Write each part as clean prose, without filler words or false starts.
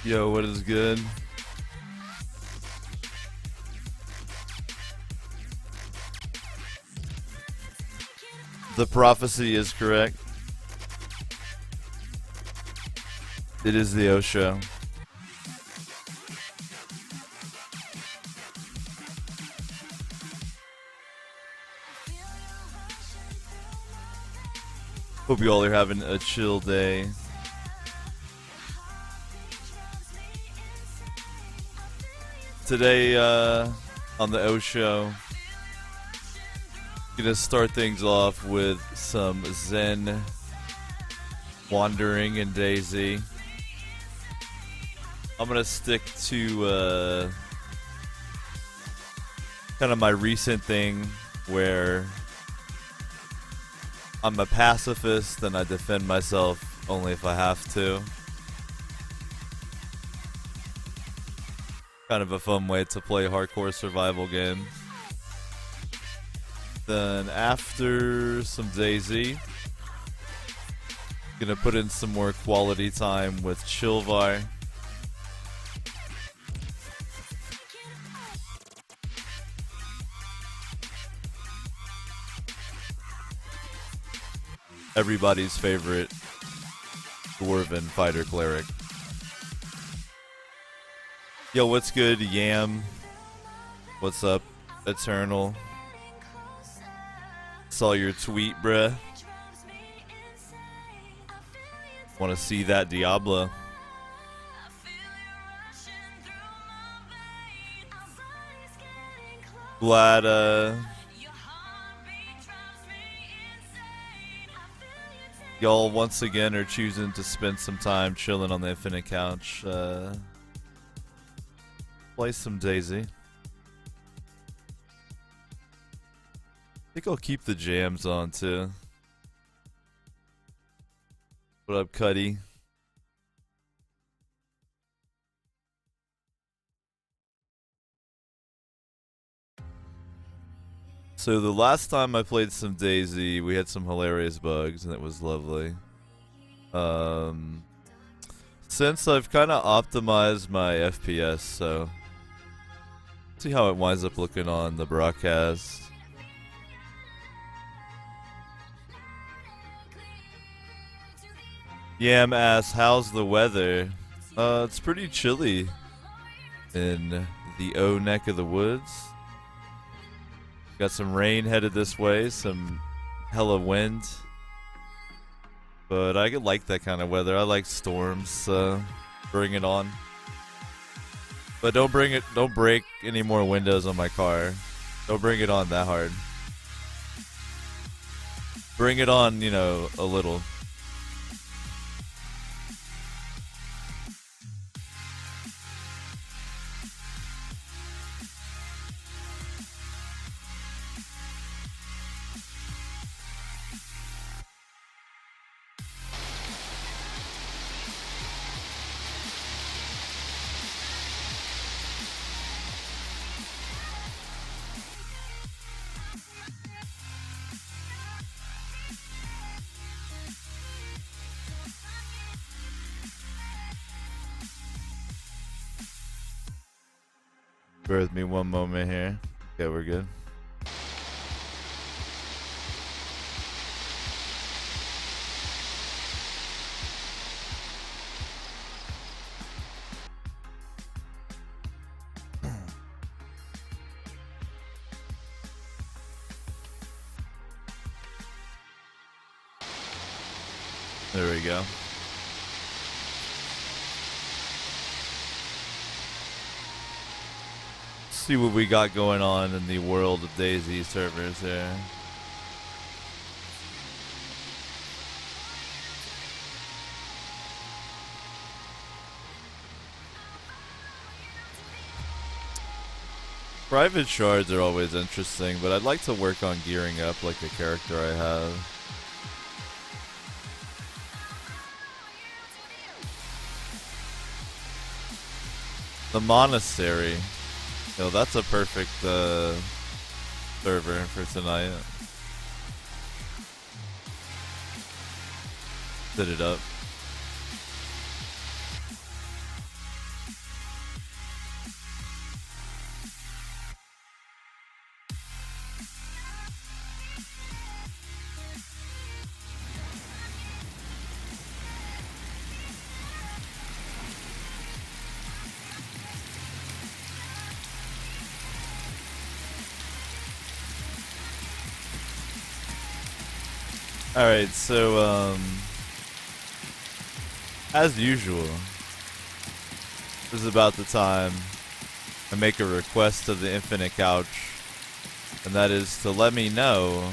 Yo, what is good? The prophecy is correct. It is the O Show. Hope you all are having a chill day. Today on the O Show, gonna start things off with some Zen wandering in DayZ. I'm gonna stick to kind of my recent thing where I'm a pacifist and I defend myself only if I have to. Kind of a fun way to play hardcore survival games. Then after some DayZ, gonna put in some more quality time with Chilvar. Everybody's favorite dwarven fighter cleric. Yo, what's good, Yam? What's up, Eternal? Saw your tweet, bruh. Wanna see that Diablo? Glad, y'all once again are choosing to spend some time chilling on the infinite couch. Play some DayZ. I think I'll keep the jams on too. What up, Cuddy? So the last time I played some DayZ, we had some hilarious bugs and it was lovely. Since I've kind of optimized my FPS, so see how it winds up looking on the broadcast. Yam asks, how's the weather? It's pretty chilly in the O neck of the woods. Got some rain headed this way, some hella wind. But I like that kind of weather. I like storms. Bring it on. But don't break any more windows on my car. Don't bring it on that hard. Bring it on, you know, a little. Bear with me one moment here. Okay, we're good. There we go. See what we got going on in the world of DayZ servers here. Private shards are always interesting, but I'd like to work on gearing up like a character I have. The monastery. Yo, that's a perfect server for tonight. Set it up. Alright, so, as usual, this is about the time I make a request of the Infinite Couch, and that is to let me know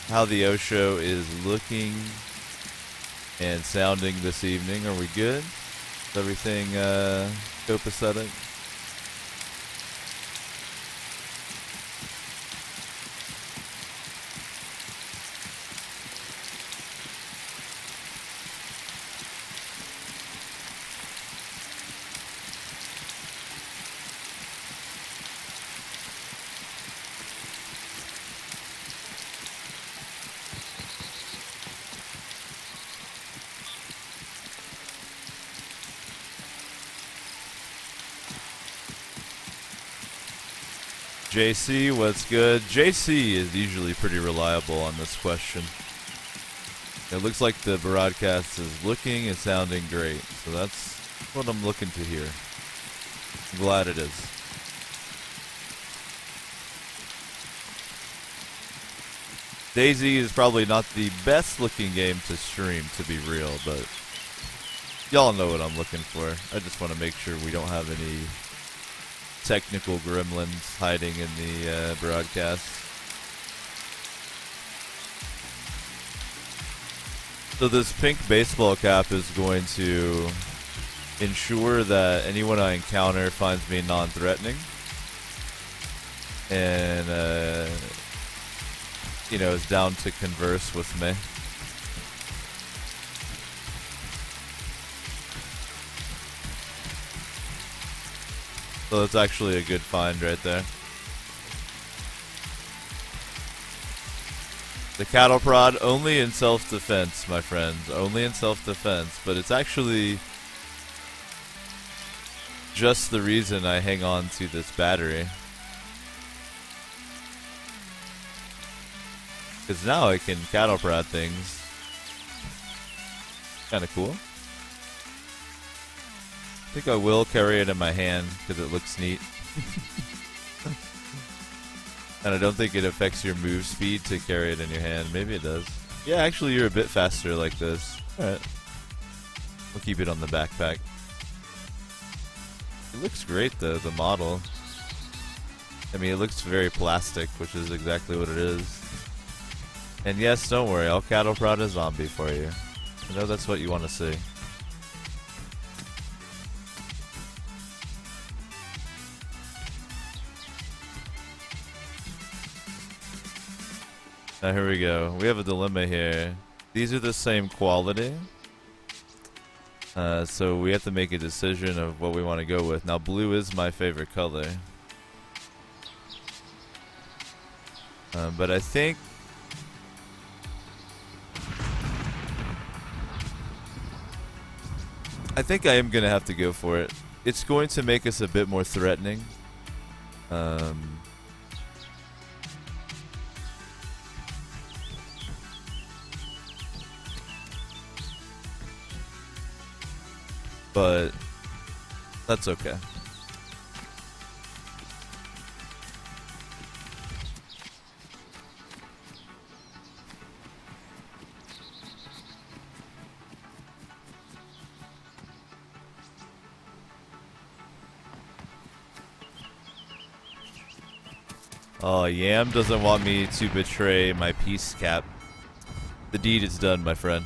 how the Osho is looking and sounding this evening. Are we good? Is everything copacetic? JC, what's good? JC is usually pretty reliable on this question. It looks like the broadcast is looking and sounding great, so that's what I'm looking to hear. I'm glad it is. DayZ is probably not the best looking game to stream, to be real, but y'all know what I'm looking for. I just want to make sure we don't have any technical gremlins hiding in the broadcast. So this pink baseball cap is going to ensure that anyone I encounter finds me non-threatening and you know, is down to converse with me. So that's actually a good find right there. The cattle prod only in self-defense, my friends. Only in self-defense. But it's actually just the reason I hang on to this battery. Because now I can cattle prod things. Kind of cool. I think I will carry it in my hand because it looks neat. And I don't think it affects your move speed to carry it in your hand. Maybe it does. Yeah, actually you're a bit faster like this. Alright. We'll keep it on the backpack. It looks great though, the model. I mean, it looks very plastic, which is exactly what it is. And yes, don't worry, I'll cattle prod a zombie for you. I know that's what you want to see. Now here we go. We have a dilemma here. These are the same quality. So we have to make a decision of what we want to go with. Now blue is my favorite color. But I think I am going to have to go for it. It's going to make us a bit more threatening. But that's okay. Oh, Yam doesn't want me to betray my peace cap. The deed is done, my friend.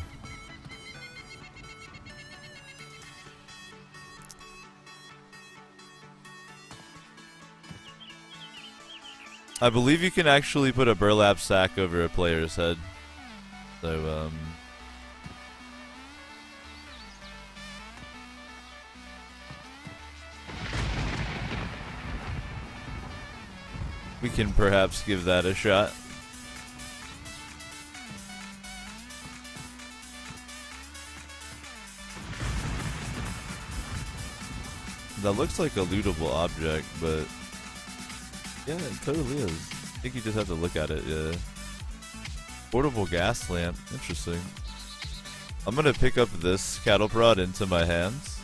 I believe you can actually put a burlap sack over a player's head. So, we can perhaps give that a shot. That looks like a lootable object, but yeah, it totally is. I think you just have to look at it, yeah. Portable gas lamp, interesting. I'm gonna pick up this cattle prod into my hands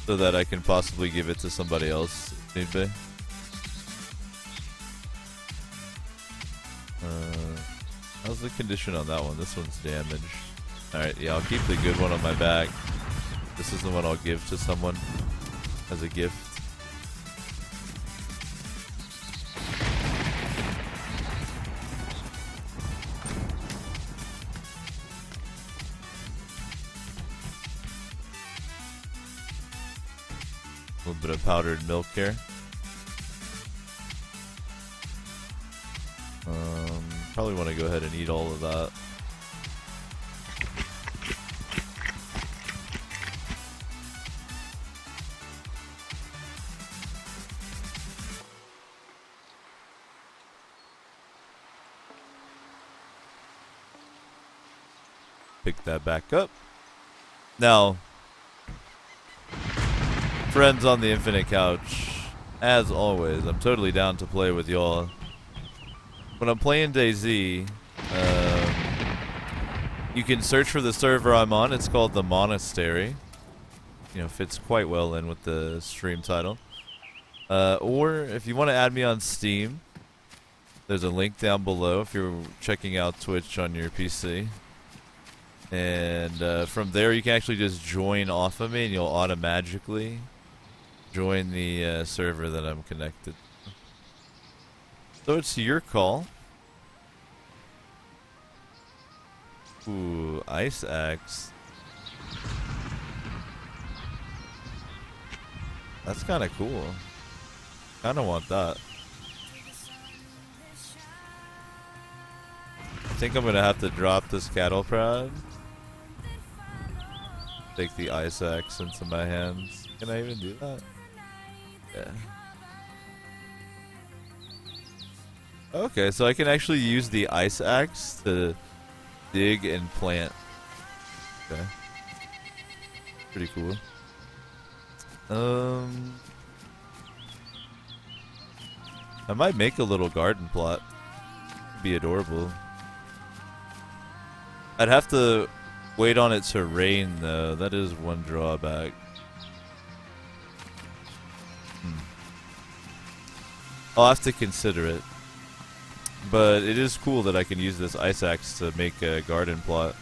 so that I can possibly give it to somebody else if need be. How's the condition on that one? This one's damaged. Alright, yeah, I'll keep the good one on my back. This isn't what I'll give to someone as a gift. A little bit of powdered milk here. Probably want to go ahead and eat all of that. Pick that back up. Now, friends on the Infinite Couch, as always, I'm totally down to play with y'all. When I'm playing DayZ, you can search for the server I'm on. It's called the Monastery. You know, fits quite well in with the stream title. Or if you want to add me on Steam, there's a link down below if you're checking out Twitch on your PC. And from there, you can actually just join off of me, and you'll automatically join the server that I'm connected. So it's your call. Ooh, ice axe. That's kind of cool. Kind of want that. I think I'm gonna have to drop this cattle prod. Take the ice axe into my hands. Can I even do that? Yeah. Okay, so I can actually use the ice axe to dig and plant. Okay. Pretty cool. I might make a little garden plot. It'd be adorable. I'd have to wait on it to rain though. That is one drawback. I'll have to consider it. But it is cool that I can use this ice axe to make a garden plot.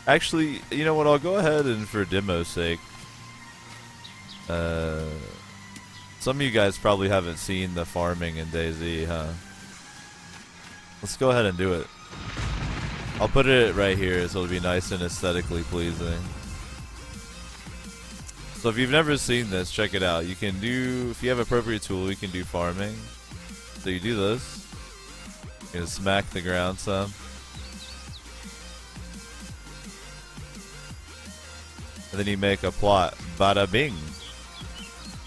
Actually, you know what? I'll go ahead and for demo's sake. Some of you guys probably haven't seen the farming in DayZ, huh? Let's go ahead and do it. I'll put it right here so it'll be nice and aesthetically pleasing. So if you've never seen this, check it out. You can do, if you have appropriate tool, you can do farming. So you do this. You're gonna smack the ground some. And then you make a plot. Bada bing.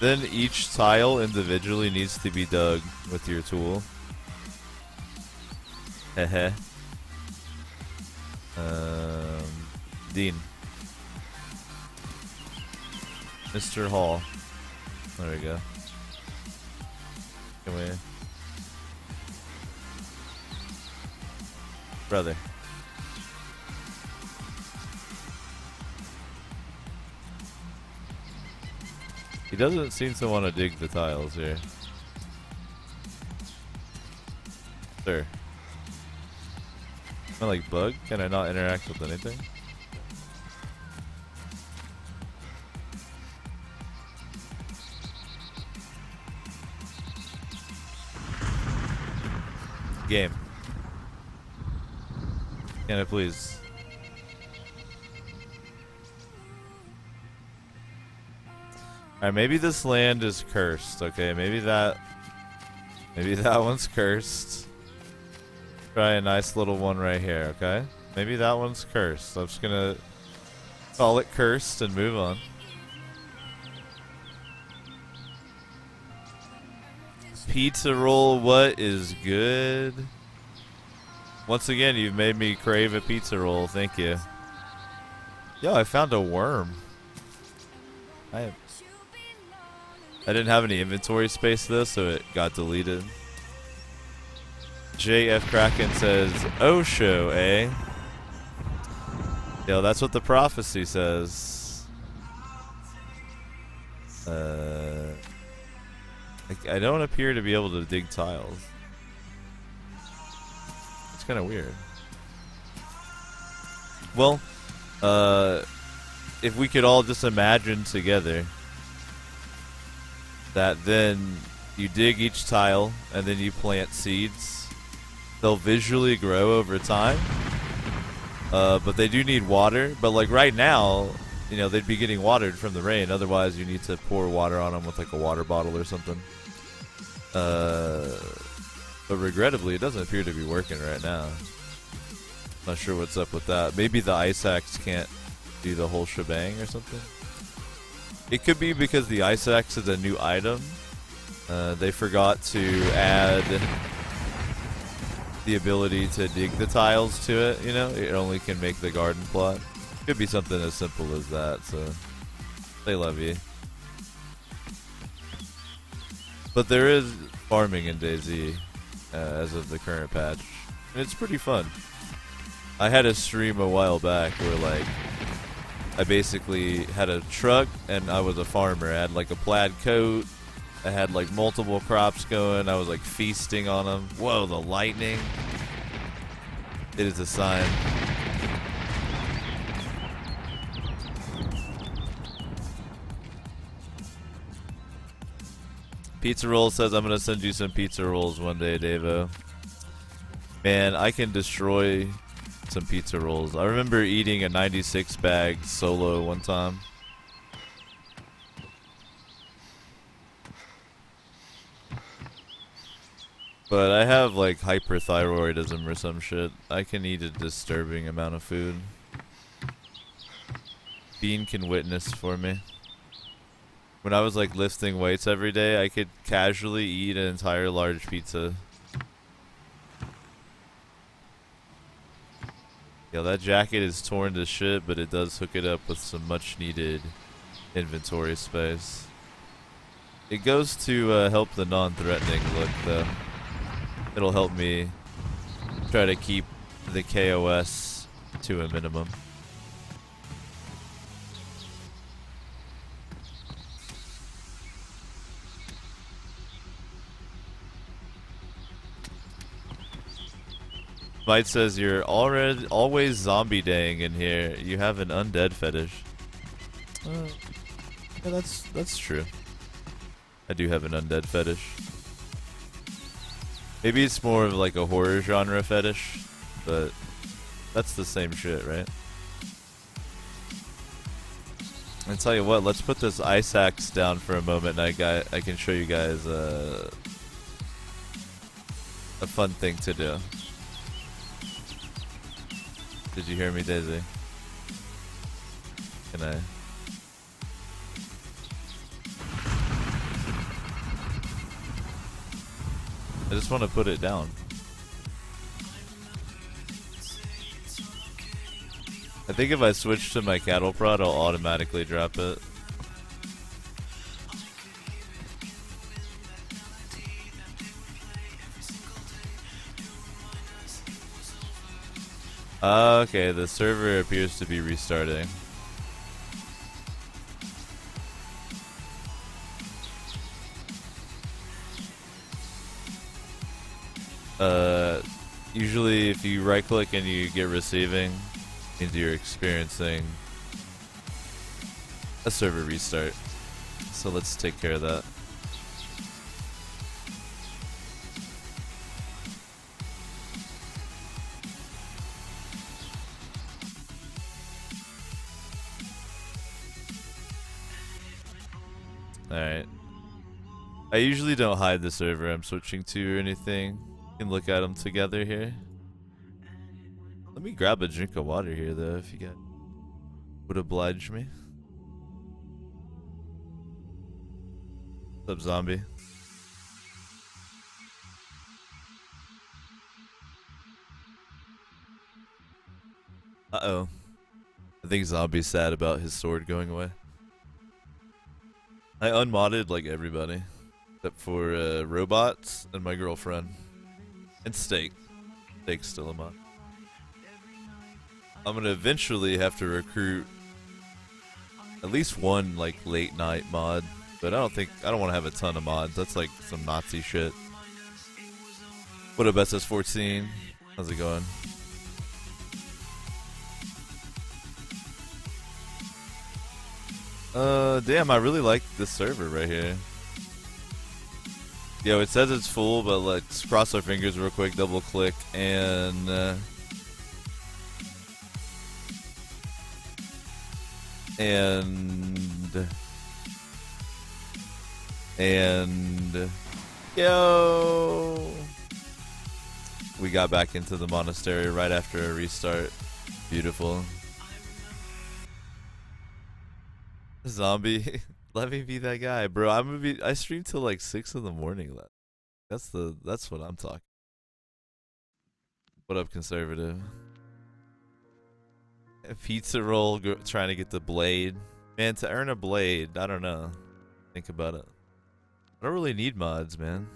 Then each tile individually needs to be dug with your tool. Hehe. Dean. Mr. Hall. There we go. Come here. Brother. He doesn't seem to want to dig the tiles here. Sir. Am I like bug? Can I not interact with anything? Game. Can I please? Alright, maybe this land is cursed, okay? Maybe that one's cursed. Try a nice little one right here, okay? Maybe that one's cursed. I'm just gonna call it cursed and move on. Pizza roll, what is good? Once again, you've made me crave a pizza roll. Thank you. Yo, I found a worm. I didn't have any inventory space though, so it got deleted. JF Kraken says, Osho, eh? Yo, that's what the prophecy says. I don't appear to be able to dig tiles. It's kind of weird. Well, if we could all just imagine together that then you dig each tile and then you plant seeds, they'll visually grow over time. But they do need water. But like right now, you know, they'd be getting watered from the rain. Otherwise, you need to pour water on them with like a water bottle or something. But regrettably, it doesn't appear to be working right now. Not sure what's up with that. Maybe the ice axe can't do the whole shebang or something. It could be because the ice axe is a new item. They forgot to add the ability to dig the tiles to it, you know? It only can make the garden plot. Could be something as simple as that, so they love you. But there is farming in DayZ as of the current patch. And it's pretty fun. I had a stream a while back where like I basically had a truck and I was a farmer. I had like a plaid coat. I had like multiple crops going. I was like feasting on them. Whoa, the lightning. It is a sign. Pizza Roll says, I'm going to send you some pizza rolls one day, Davo. Man, I can destroy some pizza rolls. I remember eating a 96 bag solo one time. But I have like hyperthyroidism or some shit. I can eat a disturbing amount of food. Bean can witness for me. When I was like lifting weights every day, I could casually eat an entire large pizza. Yeah, that jacket is torn to shit, but it does hook it up with some much needed inventory space. It goes to help the non-threatening look though. It'll help me try to keep the KOS to a minimum. Mike says you're always zombie daying in here. You have an undead fetish. Yeah, that's true. I do have an undead fetish. Maybe it's more of like a horror genre fetish, but that's the same shit, right? I tell you what, let's put this ice axe down for a moment, and I can show you guys a fun thing to do. Did you hear me, DayZ? Can I? I just want to put it down. I think if I switch to my cattle prod, I'll automatically drop it. Okay, the server appears to be restarting. Usually if you right click and you get receiving, it means you're experiencing a server restart. So let's take care of that. Alright. I usually don't hide the server I'm switching to or anything. You can look at them together here. Let me grab a drink of water here though, if you guys would oblige me. What's up, zombie? Uh-oh. I think zombie's sad about his sword going away. I unmodded like everybody, except for robots and my girlfriend. And Steak. Steak's still a mod. I'm gonna eventually have to recruit at least one like late night mod, but I don't want to have a ton of mods. That's like some Nazi shit. What up, SS14? How's it going? Damn, I really like this server right here. Yo, it says it's full, but let's cross our fingers real quick, double click, and yo, we got back into the monastery right after a restart. Beautiful. Zombie, let me be that guy, bro. I stream till like 6 in the morning. That's what I'm talking. What up, conservative? A pizza roll, trying to get the blade. Man, to earn a blade, I don't know. Think about it. I don't really need mods, man.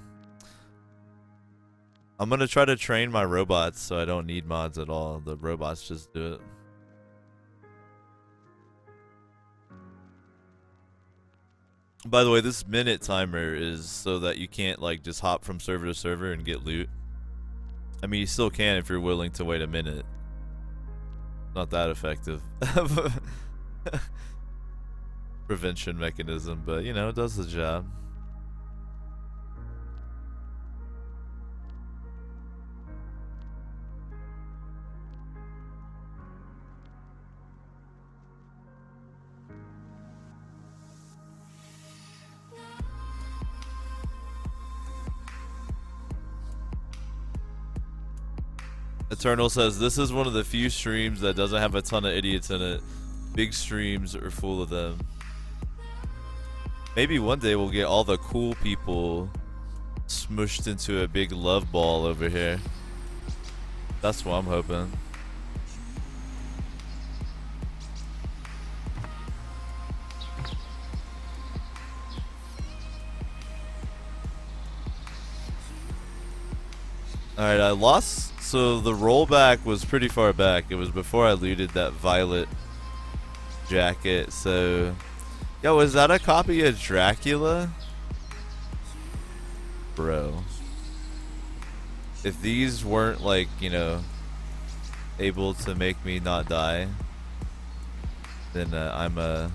I'm gonna try to train my robots so I don't need mods at all. The robots just do it. By the way, this minute timer is so that you can't like just hop from server to server and get loot. I mean, you still can if you're willing to wait a minute. Not that effective. Prevention mechanism, but you know, it does the job. Eternal says, this is one of the few streams that doesn't have a ton of idiots in it. Big streams are full of them. Maybe one day we'll get all the cool people smushed into a big love ball over here. That's what I'm hoping. Alright, I lost. So the rollback was pretty far back. It was before I looted that violet jacket. So, yo, was that a copy of Dracula? Bro. If these weren't like, you know, able to make me not die, then I'm all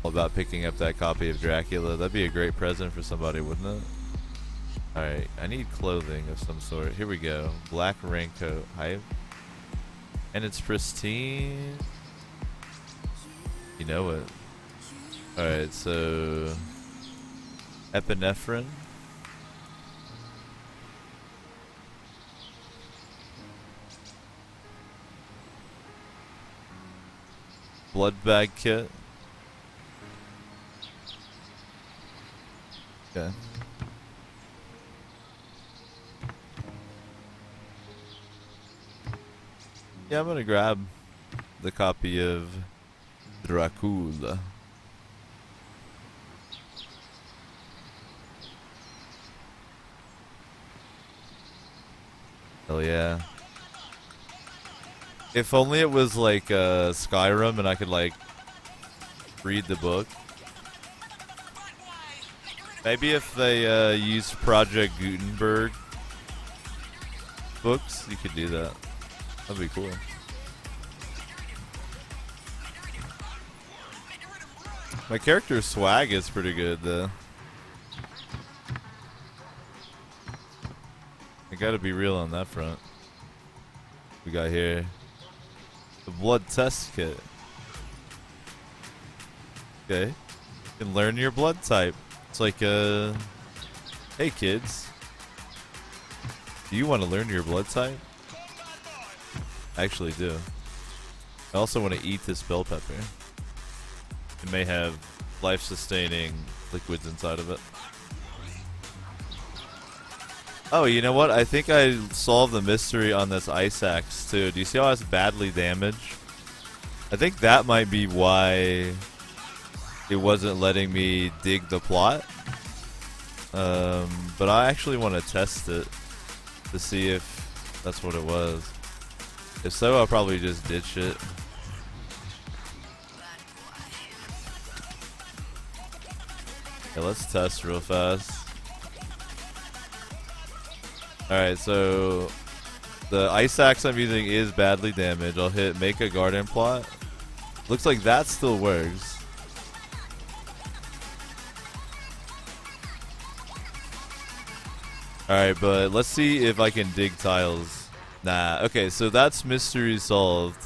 about picking up that copy of Dracula. That'd be a great present for somebody, wouldn't it? Alright, I need clothing of some sort. Here we go. Black raincoat. Hype. And it's pristine. You know it. Alright, so epinephrine. Blood bag kit. Okay. Yeah, I'm gonna grab the copy of Dracula. Hell yeah. If only it was like Skyrim and I could like read the book. Maybe if they used Project Gutenberg books, you could do that. That'd be cool. My character's swag is pretty good though. I gotta be real on that front. We got here the blood test kit. Okay. You can learn your blood type. It's like hey kids. Do you want to learn your blood type? I actually do. I also want to eat this bell pepper. It may have life-sustaining liquids inside of it. Oh, you know what? I think I solved the mystery on this ice axe too. Do you see how it's badly damaged? I think that might be why it wasn't letting me dig the plot. But I actually want to test it to see if that's what it was. If so, I'll probably just ditch it. Yeah, let's test real fast. Alright, so the ice axe I'm using is badly damaged. I'll hit make a garden plot. Looks like that still works. Alright, but let's see if I can dig tiles. Nah, okay, so that's mystery solved.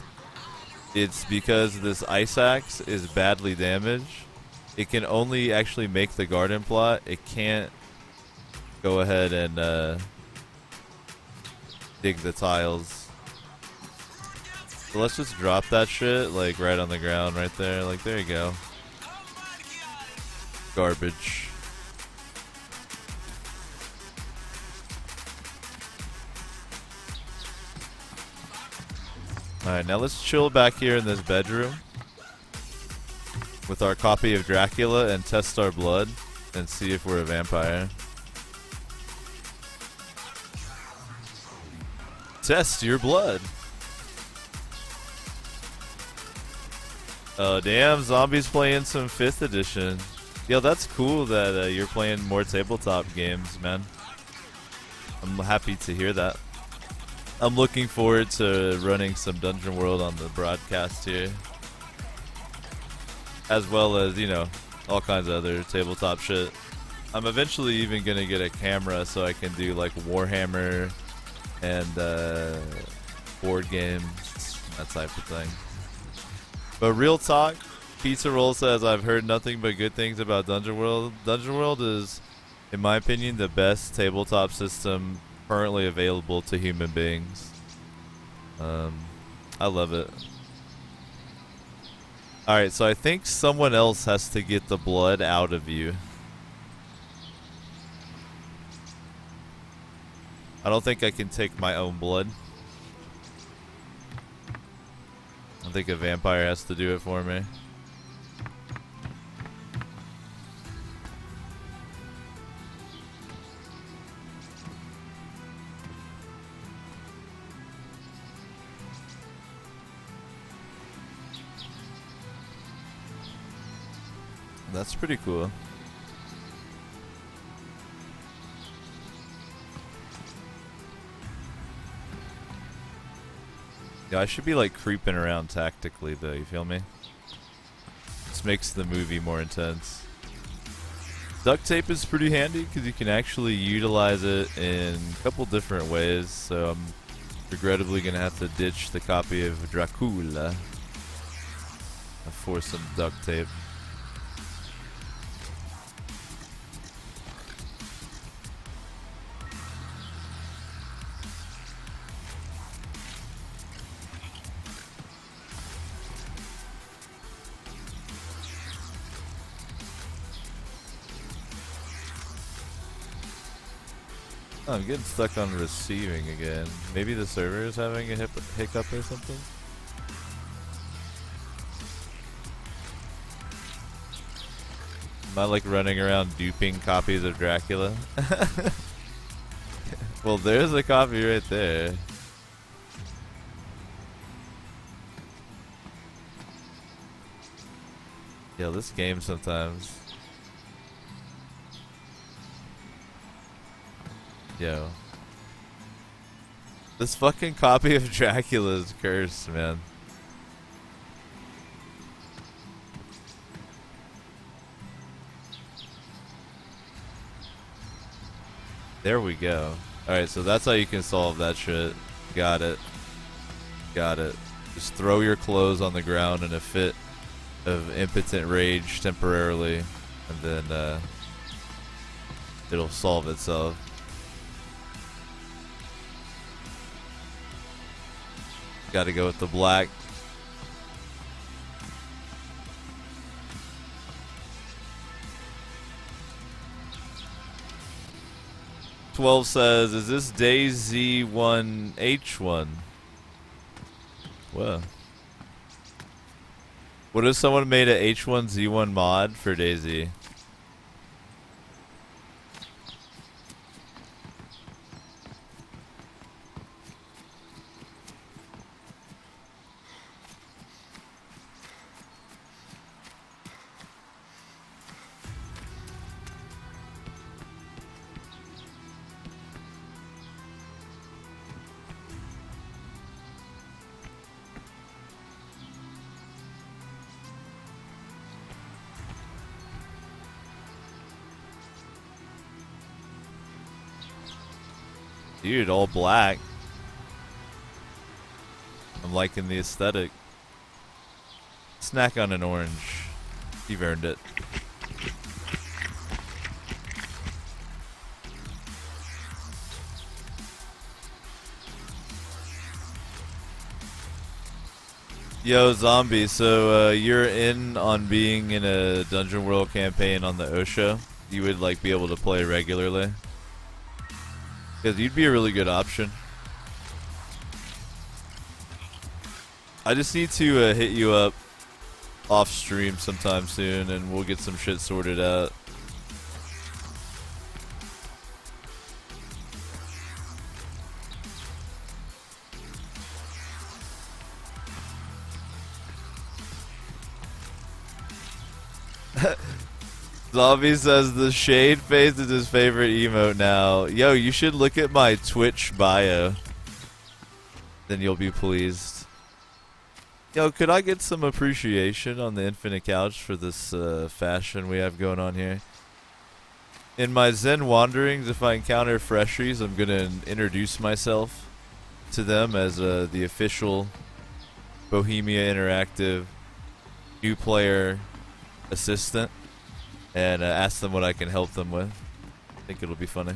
It's because this ice axe is badly damaged. It can only actually make the garden plot. It can't go ahead and dig the tiles. So let's just drop that shit, like, right on the ground right there. Like, there you go. Garbage. Alright, now let's chill back here in this bedroom with our copy of Dracula and test our blood and see if we're a vampire. Test your blood. Oh damn, Zombies playing some 5th edition. Yo, that's cool that you're playing more tabletop games, man. I'm happy to hear that. I'm looking forward to running some Dungeon World on the broadcast here. As well as, you know, all kinds of other tabletop shit. I'm eventually even gonna get a camera so I can do like Warhammer and board games, that type of thing. But real talk, Pizza Roll says, I've heard nothing but good things about Dungeon World. Dungeon World is, in my opinion, the best tabletop system currently available to human beings. I love it. Alright, so I think someone else has to get the blood out of you. I don't think I can take my own blood. I think a vampire has to do it for me. That's pretty cool. Yeah, I should be like creeping around tactically though, you feel me? This makes the movie more intense. Duct tape is pretty handy because you can actually utilize it in a couple different ways, so I'm regrettably gonna have to ditch the copy of Dracula for some duct tape. Oh, I'm getting stuck on receiving again. Maybe the server is having a hiccup or something? Am I like running around duping copies of Dracula? Well, there's a copy right there. Yo, this game sometimes. Yo. This fucking copy of Dracula is cursed, man. There we go. Alright, so that's how you can solve that shit. Got it. Got it. Just throw your clothes on the ground in a fit of impotent rage temporarily, and then it'll solve itself. Gotta go with the black. "12 says, is this DayZ 1H1? Whoa. What if someone made a H1Z1 mod for DayZ? Dude, all black. I'm liking the aesthetic. Snack on an orange. You've earned it. Yo, Zombie, so you're in on being in a Dungeon World campaign on the OSHA? You would like be able to play regularly? Because you'd be a really good option. I just need to hit you up off stream sometime soon and we'll get some shit sorted out. Zombie says the shade face is his favorite emote now. Yo, you should look at my Twitch bio. Then you'll be pleased. Yo, could I get some appreciation on the Infinite Couch for this fashion we have going on here? In my Zen wanderings, if I encounter freshies, I'm going to introduce myself to them as the official Bohemia Interactive new player assistant. And ask them what I can help them with. I think it'll be funny.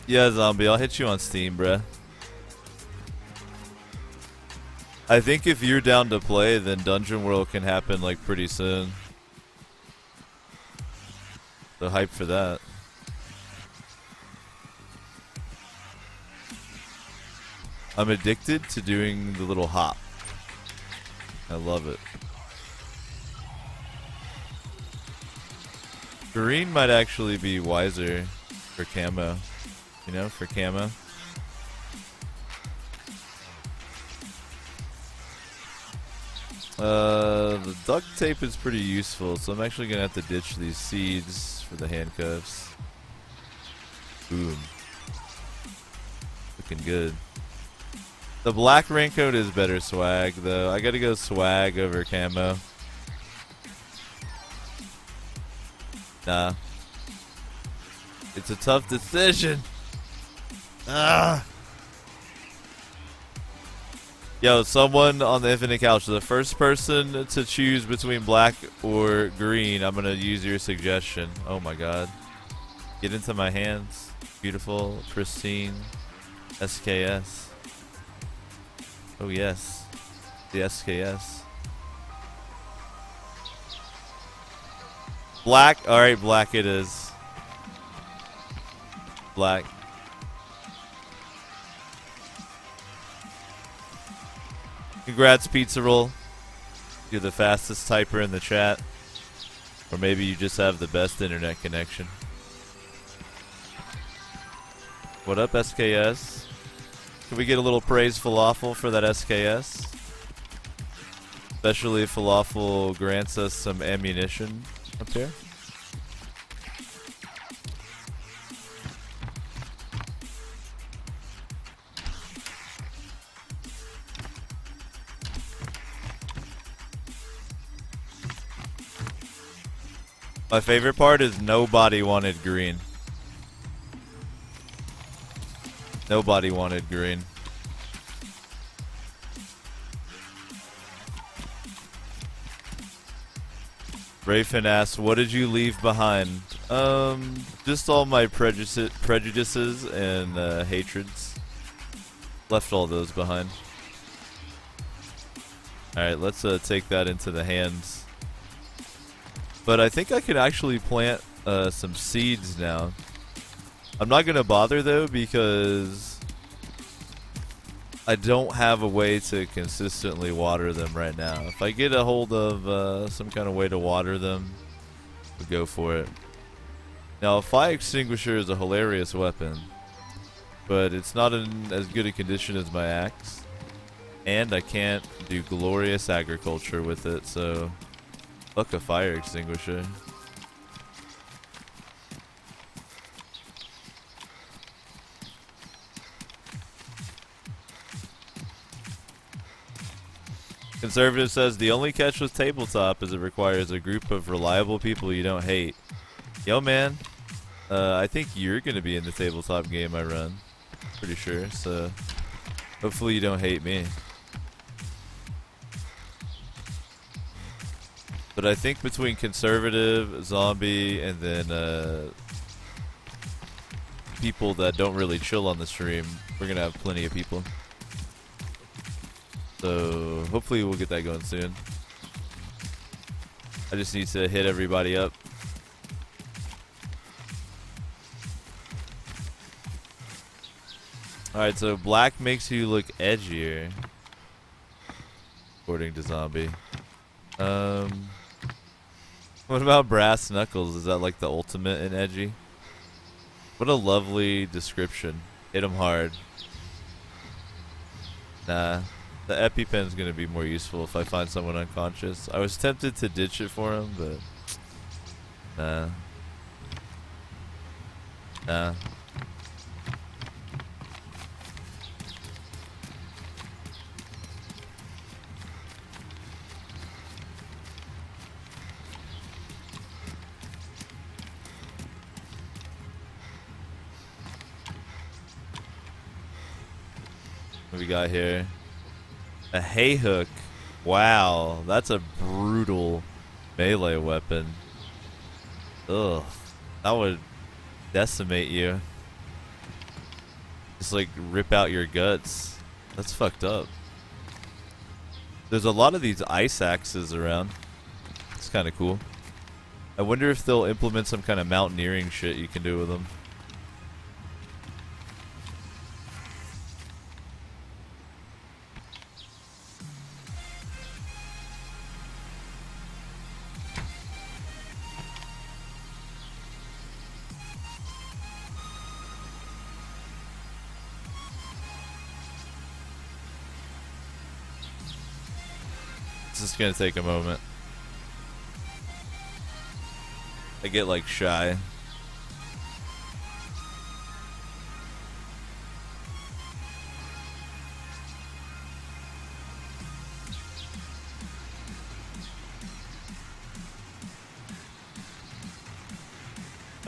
Yeah, Zombie, I'll hit you on Steam, bruh. I think if you're down to play, then Dungeon World can happen, like, pretty soon. So hype for that. I'm addicted to doing the little hop. I love it. Green might actually be wiser for camo. You know, for camo. The duct tape is pretty useful, so I'm actually gonna have to ditch these seeds for the handcuffs. Boom. Looking good. The black raincoat is better swag, though. I gotta go swag over camo. Nah. It's a tough decision. Ah. Yo, someone on the Infinite Couch, the first person to choose between black or green, I'm gonna use your suggestion. Oh my god. Get into my hands. Beautiful, pristine, SKS. Oh yes, the SKS. Black, alright, black it is. Black. Congrats, Pizza Roll. You're the fastest typer in the chat. Or maybe you just have the best internet connection. What up, SKS? Can we get a little praise Falafel for that SKS? Especially if Falafel grants us some ammunition up here. My favorite part is nobody wanted green. Nobody wanted green. Rayfin asks, what did you leave behind? Just all my prejudices and hatreds. Left all those behind. Alright, let's take that into the hands. But I think I could actually plant some seeds now. I'm not going to bother though because I don't have a way to consistently water them right now. If I get a hold of some kind of way to water them, we'll go for it. Now a fire extinguisher is a hilarious weapon. but it's not in as good a condition as my axe. And I can't do glorious agriculture with it, so fuck a fire extinguisher. Conservative says the only catch with tabletop is it requires a group of reliable people you don't hate. Yo, man, I think you're gonna be in the tabletop game I run. Pretty sure. So hopefully you don't hate me. But I think between conservative, zombie, and then people that don't really chill on the stream, we're gonna have plenty of people. So hopefully we'll get that going soon. I just need to hit everybody up. Alright, so black makes you look edgier, according to zombie. What about brass knuckles? Is that like the ultimate in edgy? What a lovely description. Hit him hard. Nah. The EpiPen's gonna be more useful if I find someone unconscious. I was tempted to ditch it for him, but nah. Nah. What we got here? A hay hook. Wow, that's a brutal melee weapon. Ugh, that would decimate you. Just like rip out your guts. That's fucked up. There's a lot of these ice axes around. It's kind of cool. I wonder if they'll implement some kind of mountaineering shit you can do with them. It's just gonna take a moment. I get like shy.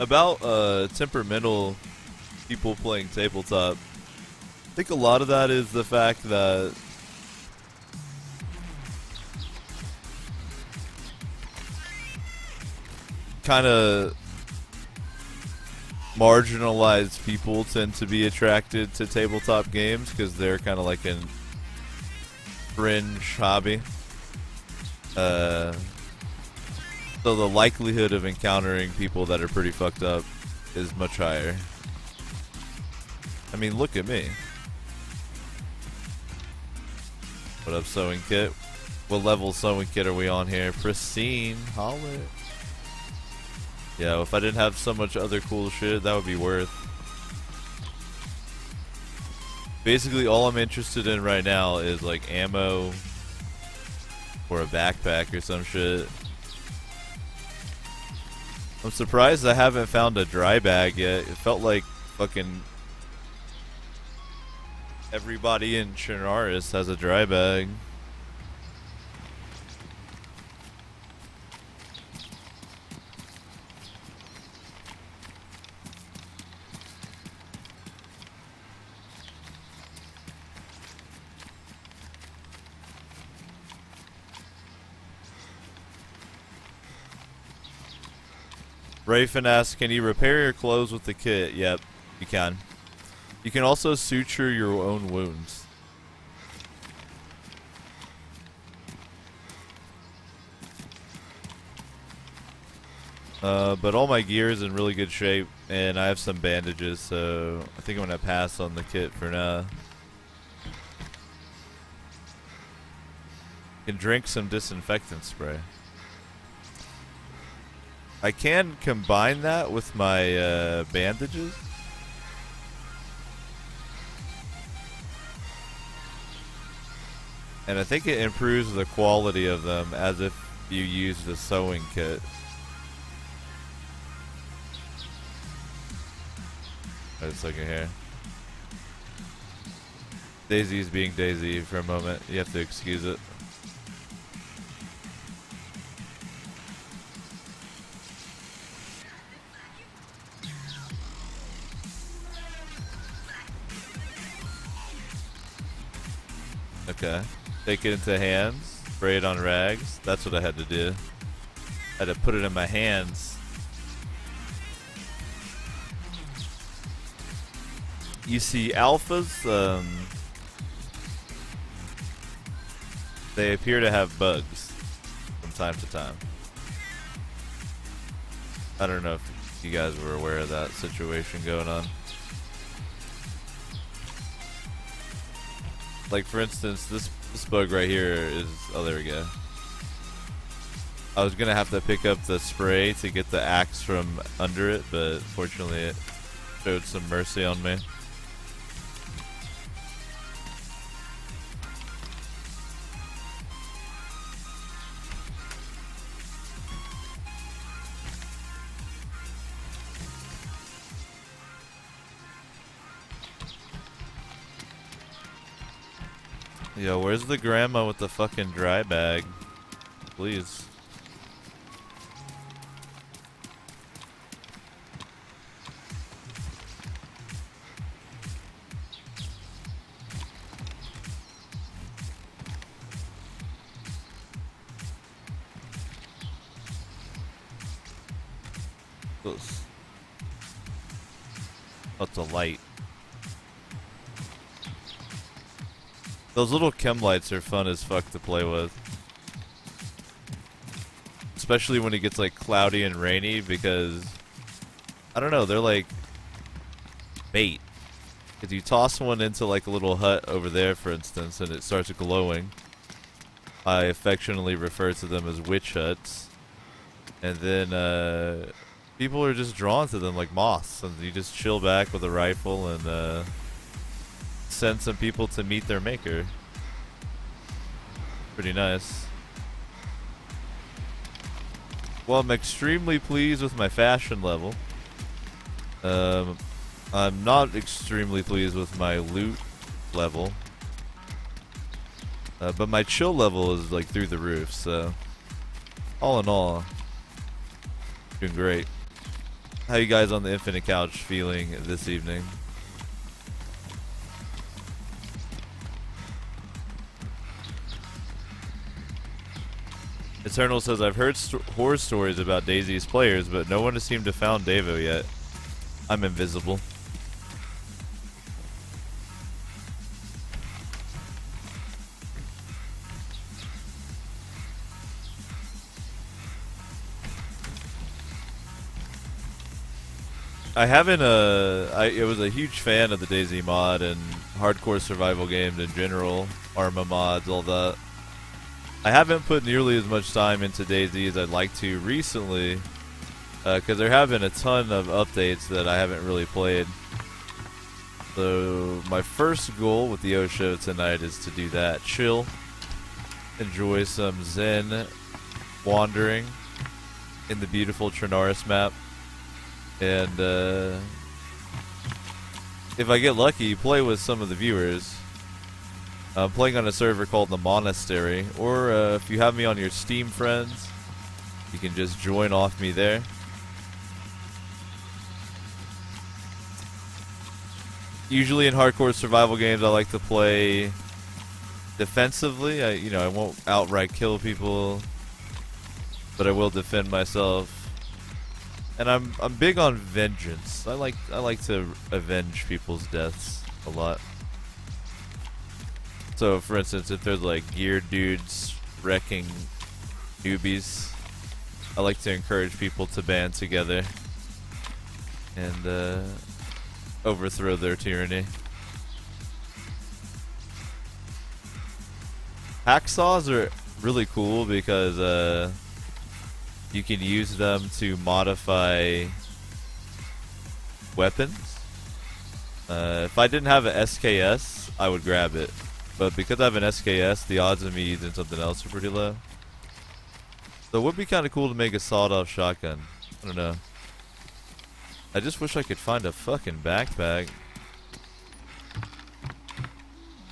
About temperamental people playing tabletop, I think a lot of that is the fact that kind of marginalized people tend to be attracted to tabletop games because they're kind of like a fringe hobby. So the likelihood of encountering people that are pretty fucked up is much higher. I mean, look at me. What up, sewing kit? What level sewing kit are we on here? Pristine. Holler. Yeah, if I didn't have so much other cool shit, that would be worth. Basically, all I'm interested in right now is like ammo or a backpack or some shit. I'm surprised I haven't found a dry bag yet. It felt like fucking everybody in Chernarus has a dry bag. Rafen asks, can you repair your clothes with the kit? Yep, you can. You can also suture your own wounds. But all my gear is in really good shape, and I have some bandages, so I think I'm going to pass on the kit for now. You can drink some disinfectant spray. I can combine that with my bandages. And I think it improves the quality of them as if you used a sewing kit. Wait a second here. DayZ's being DayZ for a moment. You have to excuse it. Okay. Take it into hands. Spray it on rags. That's what I had to do. I had to put it in my hands. You see alphas, they appear to have bugs from time to time. I don't know if you guys were aware of that situation going on. Like, for instance, this bug right here is... Oh, there we go. I was going to have to pick up the spray to get the axe from under it, but fortunately it showed some mercy on me. Yo, where's the grandma with the fucking dry bag? Please. What's a light? Those little chem lights are fun as fuck to play with. Especially when it gets like cloudy and rainy because, I don't know, they're like bait. If you toss one into like a little hut over there, for instance, and it starts glowing, I affectionately refer to them as witch huts. And then people are just drawn to them like moths, and you just chill back with a rifle and send some people to meet their maker. Pretty nice. Well, I'm extremely pleased with my fashion level. I'm not extremely pleased with my loot level. But my chill level is like through the roof, so all in all, doing great. How you guys on the Infinite Couch feeling this evening? Eternal says, I've heard horror stories about DayZ's players, but no one has seemed to have found Davo yet. I'm invisible. I haven't, I was a huge fan of the DayZ mod and hardcore survival games in general, Arma mods, all that. I haven't put nearly as much time into DayZ as I'd like to recently, because there have been a ton of updates that I haven't really played. So my first goal with the O show tonight is to do that. Chill, enjoy some zen wandering in the beautiful Trinaris map, and if I get lucky, play with some of the viewers. I'm playing on a server called The Monastery, or if you have me on your Steam friends, you can just join off me there. Usually in hardcore survival games, I like to play defensively. I won't outright kill people, but I will defend myself. And I'm big on vengeance. I like to avenge people's deaths a lot. So, for instance, if there's like geared dudes wrecking newbies, I like to encourage people to band together and overthrow their tyranny. Hacksaws are really cool because you can use them to modify weapons. If I didn't have a SKS, I would grab it. but because I have an SKS, the odds of me using something else are pretty low. So it would be kind of cool to make a sawed-off shotgun. I don't know. I just wish I could find a fucking backpack.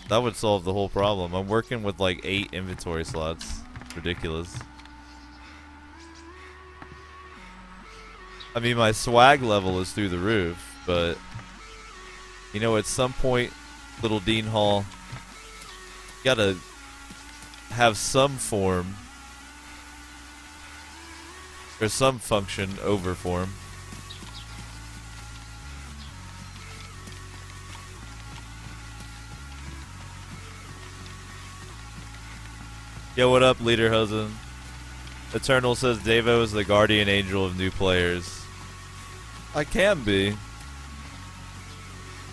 That would solve the whole problem. I'm working with like 8 inventory slots. It's ridiculous. I mean, my swag level is through the roof, but you know, at some point, little Dean Hall, you gotta have some form or some function over form. Yo, what up, Leader Huzin? Eternal says Davo is the guardian angel of new players. I can be.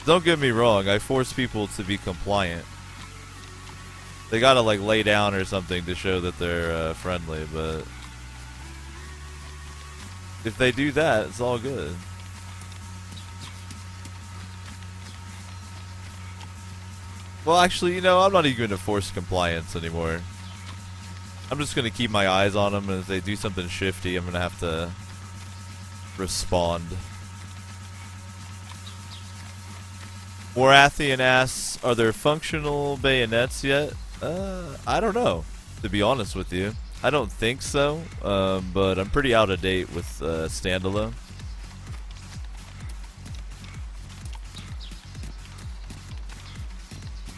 Don't get me wrong, I force people to be compliant. They gotta like lay down or something to show that they're friendly, but if they do that, it's all good. Well, actually, you know, I'm not even gonna force compliance anymore. I'm just gonna keep my eyes on them, and if they do something shifty, I'm gonna have to respond. Morathian asks, are there functional bayonets yet? I don't know, to be honest with you. I don't think so, but I'm pretty out of date with standalone.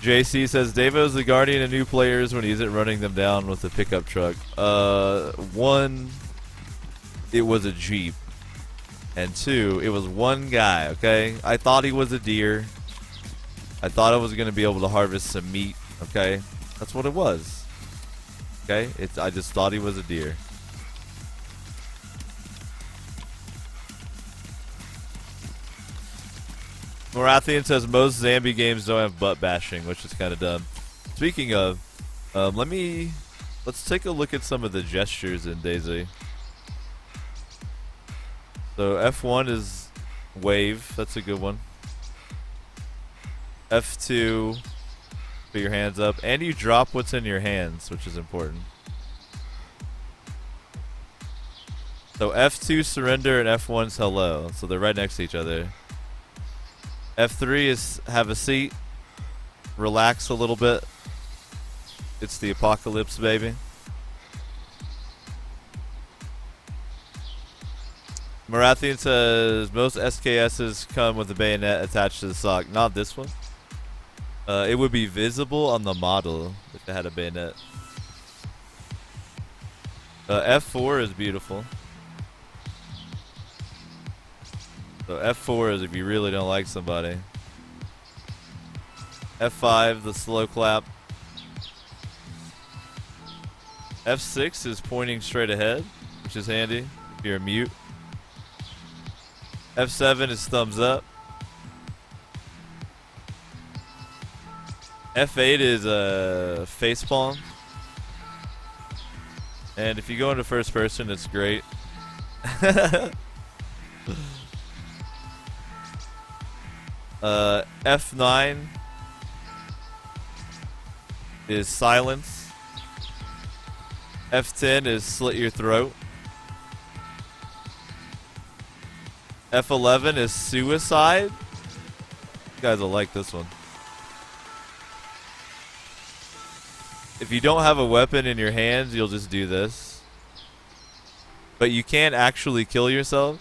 JC says Davo's the guardian of new players when he isn't running them down with a pickup truck. One, it was a Jeep. And 2, it was one guy, okay? I thought he was a deer. I thought I was going to be able to harvest some meat, okay? That's what it was. Okay? I just thought he was a deer. Morathian says most Zambi games don't have butt bashing, which is kind of dumb. Speaking of, let's take a look at some of the gestures in DayZ. So F1 is wave, that's a good one. F2, put your hands up, and you drop what's in your hands, which is important. So F2 surrender and F1's hello, so they're right next to each other. F3 is have a seat, relax a little bit. It's the apocalypse, baby. Marathian says most SKSs come with a bayonet attached to the sock. Not this one. It would be visible on the model if it had a bayonet. F4 is beautiful. So F4 is if you really don't like somebody. F5, the slow clap. F6 is pointing straight ahead, which is handy if you're a mute. F7 is thumbs up. F8 is face palm. And if you go into first person, it's great. F9 is silence. F10 is slit your throat. F11 is suicide. You guys will like this one. If you don't have a weapon in your hands, you'll just do this. But you can't actually kill yourself.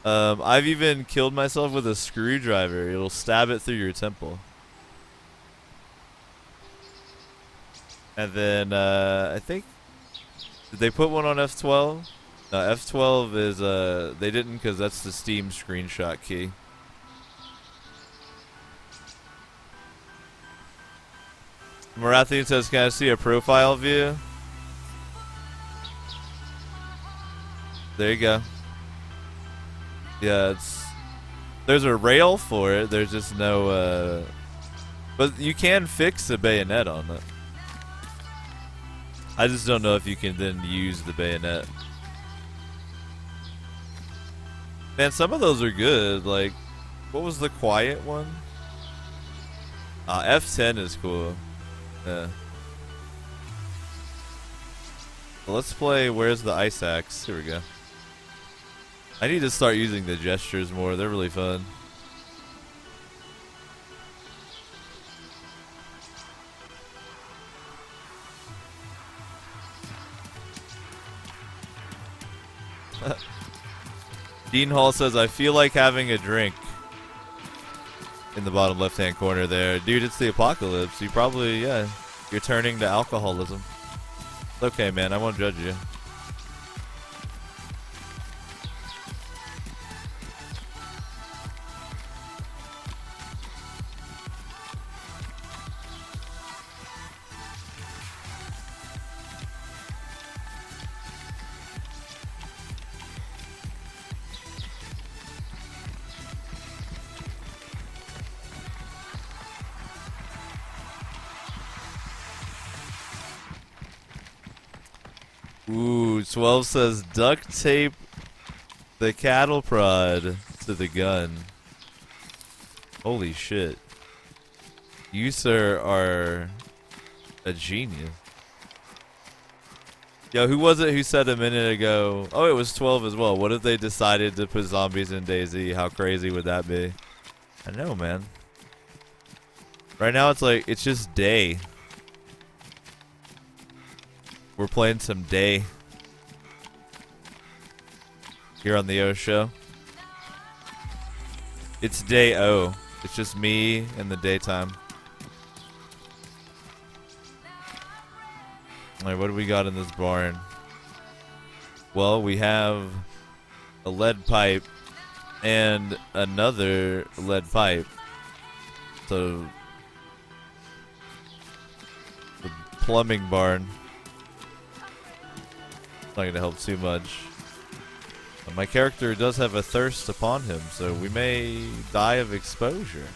I've even killed myself with a screwdriver. It'll stab it through your temple. And then, I think, did they put one on F12? No, F12 is, they didn't because that's the Steam screenshot key. Marathian says, can I see a profile view? There you go. Yeah, there's a rail for it. There's just no, but you can fix a bayonet on it. I just don't know if you can then use the bayonet. Man, some of those are good. Like, what was the quiet one? F10 is cool. Yeah. Well, let's play Where's the Ice Axe? Here we go. I need to start using the gestures more. They're really fun. Dean Hall says, I feel like having a drink. In the bottom left-hand corner there. Dude, it's the apocalypse. You probably, yeah, you're turning to alcoholism. It's okay, man. I won't judge you. Ooh, 12 says duct tape the cattle prod to the gun. Holy shit. You, sir, are a genius. Yo, who was it who said a minute ago? Oh, it was 12 as well. What if they decided to put zombies in DayZ? How crazy would that be? I know, man. Right now it's like, it's just day. We're playing some day here on the O Show. It's day O. It's just me in the daytime. Alright, what do we got in this barn? Well, we have a lead pipe and another lead pipe. So, the plumbing barn. Not going to help too much. But my character does have a thirst upon him, so we may die of exposure.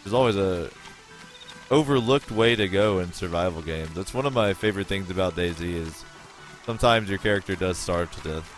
There's always a overlooked way to go in survival games. That's one of my favorite things about DayZ is sometimes your character does starve to death.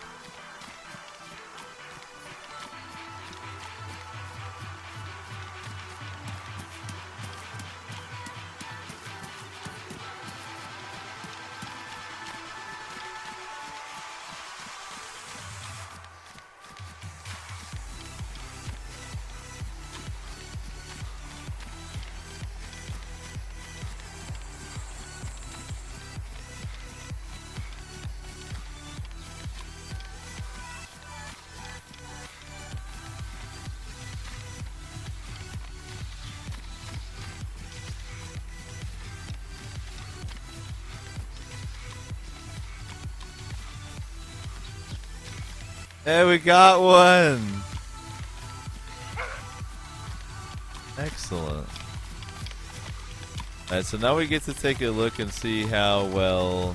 Hey, we got one. Excellent. Alright, so now we get to take a look and see how well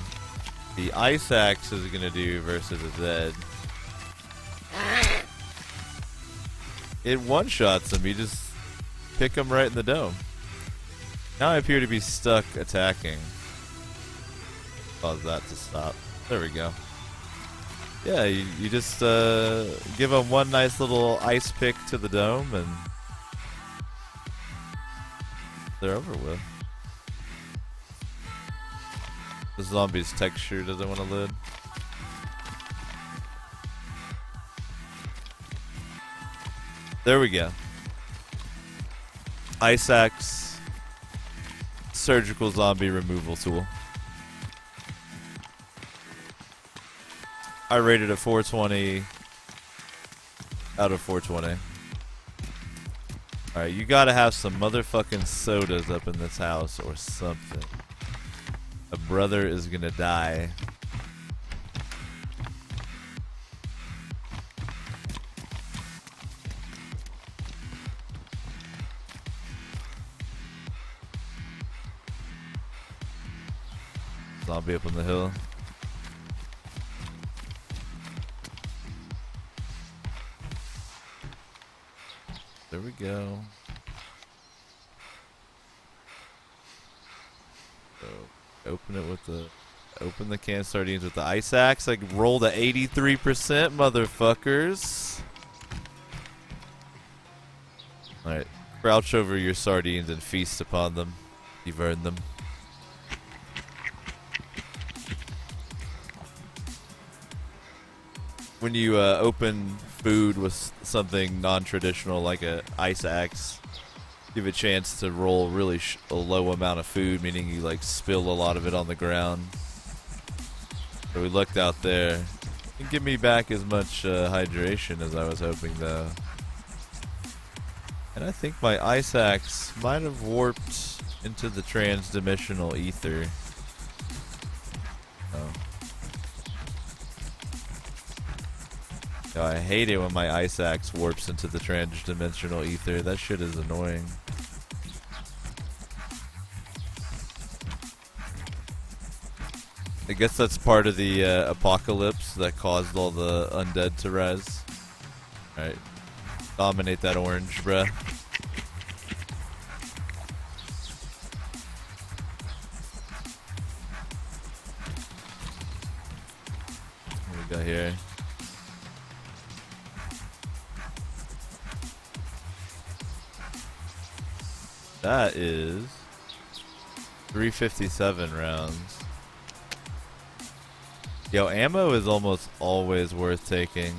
the Ice Axe is going to do versus a Zed. It one-shots him. You just pick him right in the dome. Now I appear to be stuck attacking. Cause that to stop. There we go. Yeah, you just give them one nice little ice pick to the dome and they're over with. The zombie's texture doesn't want to live. There we go. Ice Axe surgical zombie removal tool. I rated it 420 out of 420. Alright, you gotta have some motherfucking sodas up in this house or something. A brother is gonna die. Zombie up on the hill. There we go. So open it with the open the can of sardines with the Ice Axe. I rolled a 83%, motherfuckers. Alright. Crouch over your sardines and feast upon them. You've earned them. When you open food with something non-traditional like a ice axe, give a chance to roll really a low amount of food, meaning you like spill a lot of it on the ground. So we looked out there. Didn't give me back as much hydration as I was hoping though. And I think my ice axe might have warped into the transdimensional ether. Oh. Oh, I hate it when my ice axe warps into the transdimensional ether. That shit is annoying. I guess that's part of the apocalypse that caused all the undead to rise. Alright. Dominate that orange, bruh. What we got here? That is 357 rounds. Yo, ammo is almost always worth taking.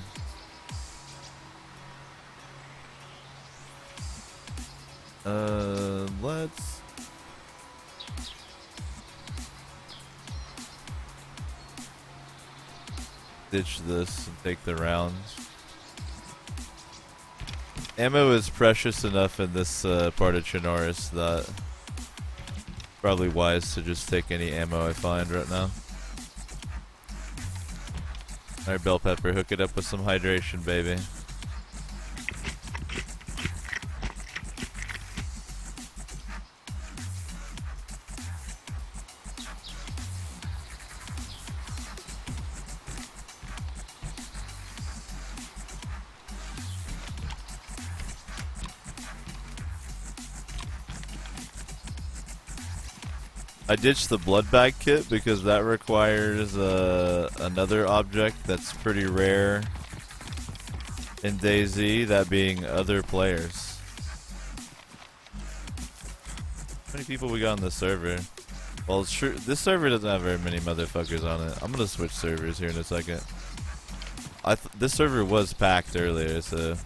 Let's ditch this and take the rounds. Ammo is precious enough in this part of Chernarus that probably wise to just take any ammo I find right now. Alright, bell pepper, hook it up with some hydration, baby. I ditched the blood bag kit because that requires another object that's pretty rare in DayZ, that being other players. How many people we got on this server? Well, it's true. This server doesn't have very many motherfuckers on it. I'm gonna switch servers here in a second. This server was packed earlier, so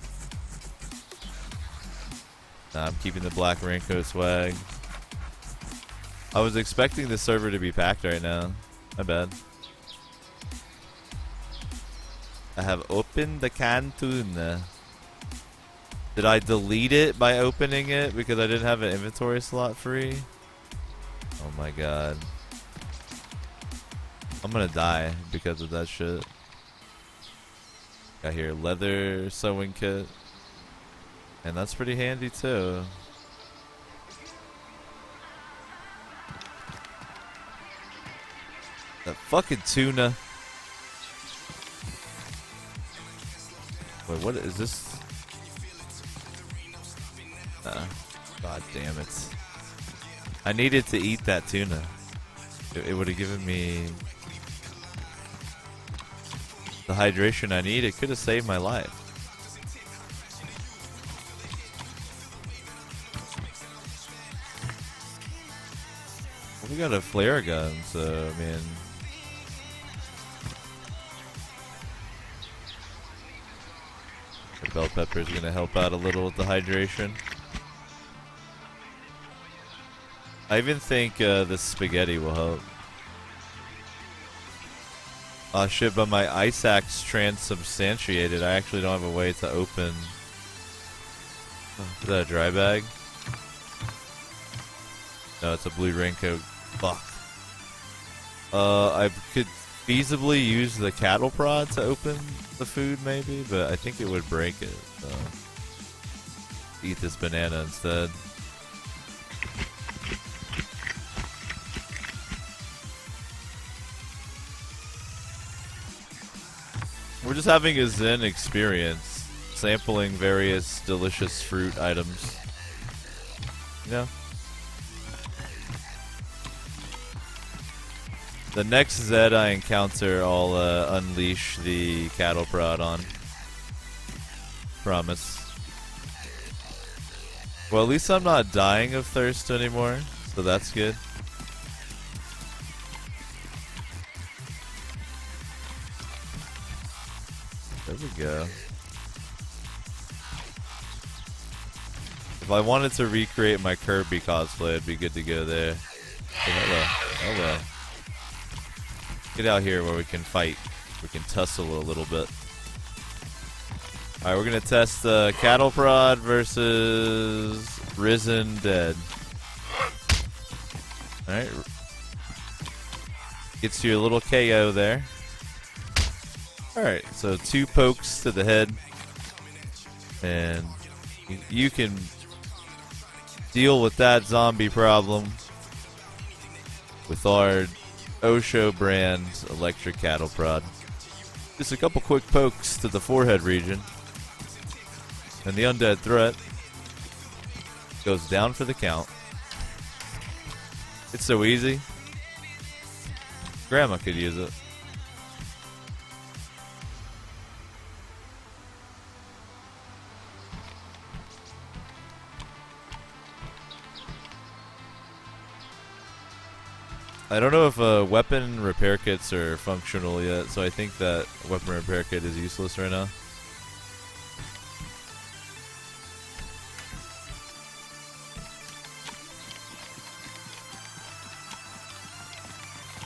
nah, I'm keeping the black raincoat swag. I was expecting the server to be packed right now. My bad. I have opened the canteen. Did I delete it by opening it because I didn't have an inventory slot free? Oh my god. I'm gonna die because of that shit. Got here leather sewing kit. And that's pretty handy too. That fucking tuna. Wait, what is this? God damn it. I needed to eat that tuna. It would have given me the hydration I need. It could have saved my life. Well, we got a flare gun, so I mean, the bell pepper is gonna help out a little with the hydration. I even think the spaghetti will help. Oh shit, but my ice axe transubstantiated. I actually don't have a way to open. Is that a dry bag? No, it's a blue raincoat. Fuck. I could feasibly use the cattle prod to open the food maybe, but I think it would break it, so eat this banana instead. We're just having a zen experience, sampling various delicious fruit items. You know? The next Zed I encounter, I'll unleash the cattle prod on. Promise. Well, at least I'm not dying of thirst anymore, so that's good. There we go. If I wanted to recreate my Kirby cosplay, it'd be good to go there. Oh, hello. Hello. Get out here where we can fight. We can tussle a little bit. Alright, we're going to test Cattle Prod versus Risen Dead. Alright. Gets you a little KO there. Alright, so 2 pokes to the head. And you can deal with that zombie problem with our Osho brand electric cattle prod. Just a couple quick pokes to the forehead region, and the undead threat goes down for the count. It's so easy. Grandma could use it. I don't know if weapon repair kits are functional yet, so I think that weapon repair kit is useless right now.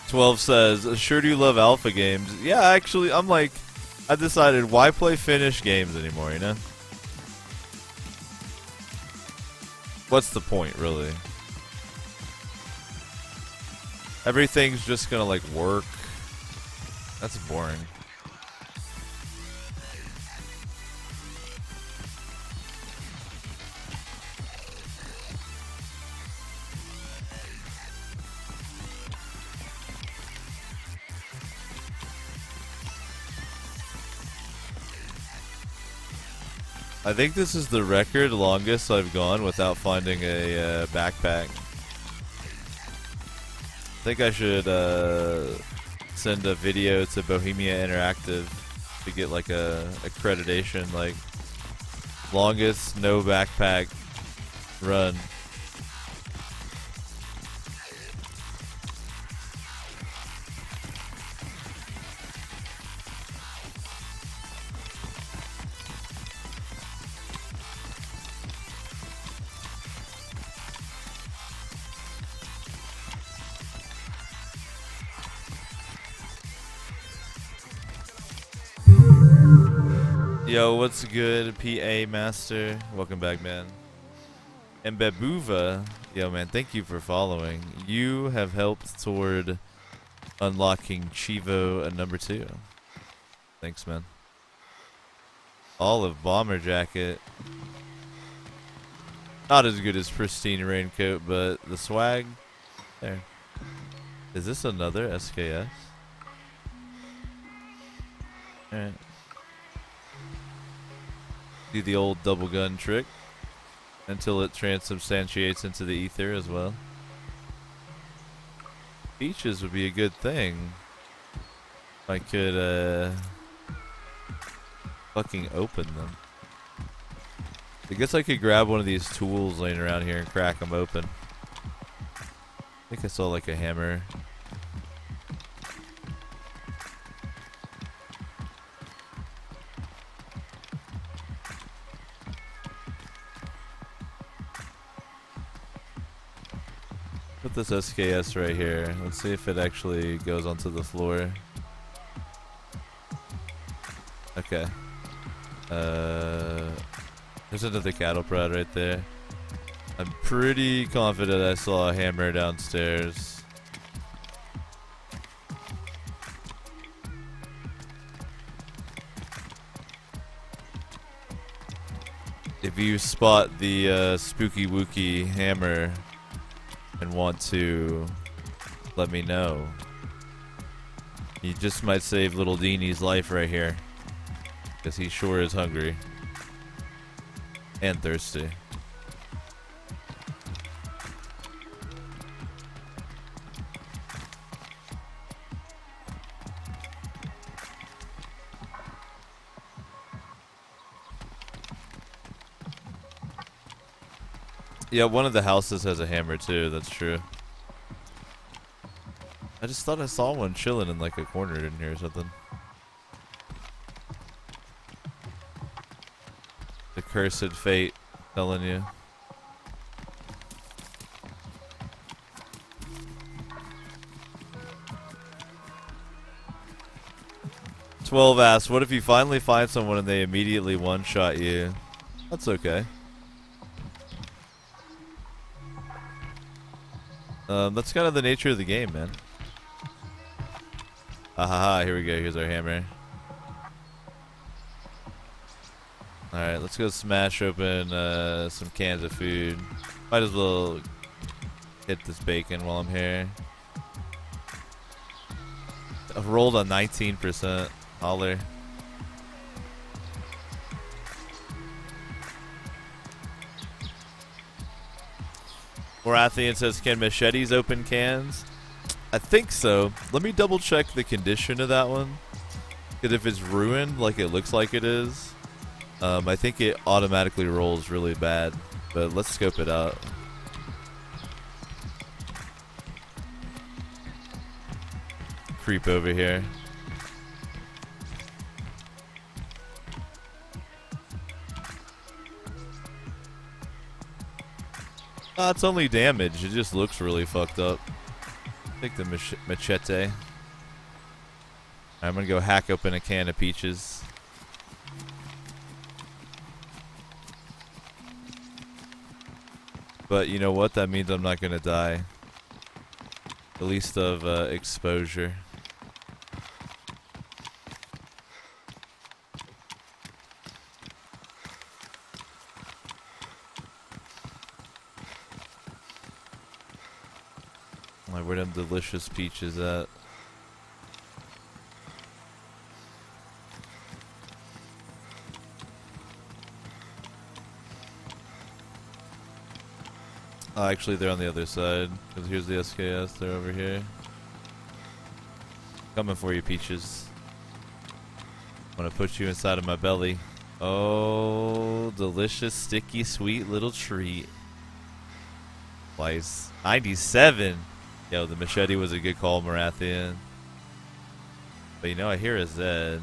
"12 says, sure do love alpha games." Yeah, actually, I decided, why play finished games anymore, you know? What's the point, really? Everything's just gonna, like, work. That's boring. I think this is the record longest I've gone without finding a backpack. I think I should send a video to Bohemia Interactive to get like a accreditation, like longest no backpack run. Yo, what's good, PA Master? Welcome back, man. And Bebuva, yo, man, thank you for following. You have helped toward unlocking Chivo number 2. Thanks, man. Olive Bomber Jacket. Not as good as Pristine Raincoat, but the swag, there. Is this another SKS? Alright. Do the old double gun trick until it transubstantiates into the ether as well. Peaches would be a good thing. If I could fucking open them. I guess I could grab one of these tools laying around here and crack them open. I think I saw like a hammer. Put this SKS right here. Let's see if it actually goes onto the floor. Okay. There's another cattle prod right there. I'm pretty confident I saw a hammer downstairs. If you spot the spooky wookie hammer and want to let me know, you just might save little Deanie's life right here, because he sure is hungry and thirsty. Yeah, one of the houses has a hammer too, that's true. I just thought I saw one chilling in like a corner in here or something. The cursed fate, telling you. Twelve asks, what if you finally find someone and they immediately one-shot you? That's okay. That's kind of the nature of the game, man. Ahaha, here we go. Here's our hammer. Alright, let's go smash open some cans of food. Might as well hit this bacon while I'm here. I've rolled a 19%. Holler. Morathian says, can machetes open cans? I think so. Let me double check the condition of that one. Because if it's ruined like it looks like it is, I think it automatically rolls really bad. But let's scope it out. Creep over here. It's only damage. It just looks really fucked up. Take the machete. I'm gonna go hack open a can of peaches. But you know what? That means I'm not gonna die. At least of exposure. Like, where them delicious peaches at? Oh, actually, they're on the other side. Because here's the SKS. They're over here. Coming for you, peaches. I'm gonna put you inside of my belly. Oh, delicious, sticky, sweet little treat. Twice. 97. Yo, the machete was a good call, Marathian. But you know, I hear a Zed.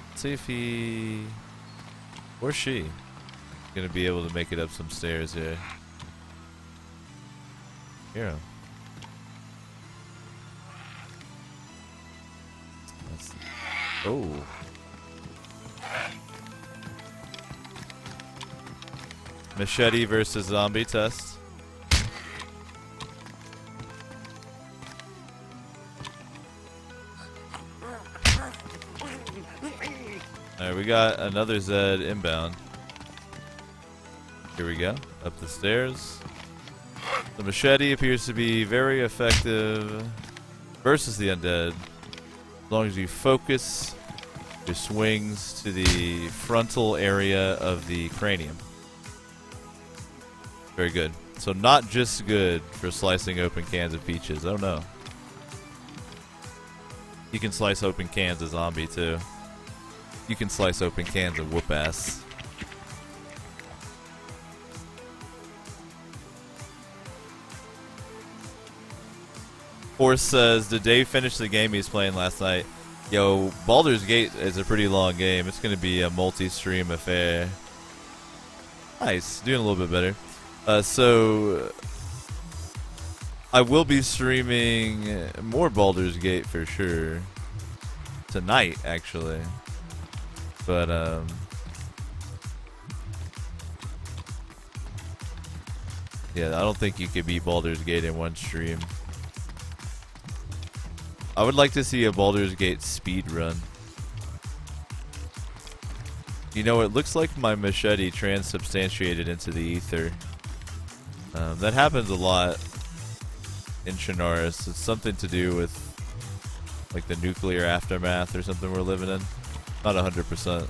Let's see if he or she gonna be able to make it up some stairs here. Hear him. Oh. Machete versus zombie test. Alright, we got another Zed inbound. Here we go. Up the stairs. The machete appears to be very effective versus the undead. As long as you focus your swings to the frontal area of the cranium. Very good. So not just good for slicing open cans of peaches. Oh no. You can slice open cans of zombie too. You can slice open cans of whoop ass. Force says, did Dave finish the game he was playing last night? Yo, Baldur's Gate is a pretty long game. It's going to be a multi-stream affair. Nice. Doing a little bit better. So, I will be streaming more Baldur's Gate for sure. Tonight, actually. But, yeah, I don't think you could beat Baldur's Gate in one stream. I would like to see a Baldur's Gate speed run. You know, it looks like my machete transubstantiated into the ether. That happens a lot in Chernarus. It's something to do with like the nuclear aftermath or something we're living in. Not 100%.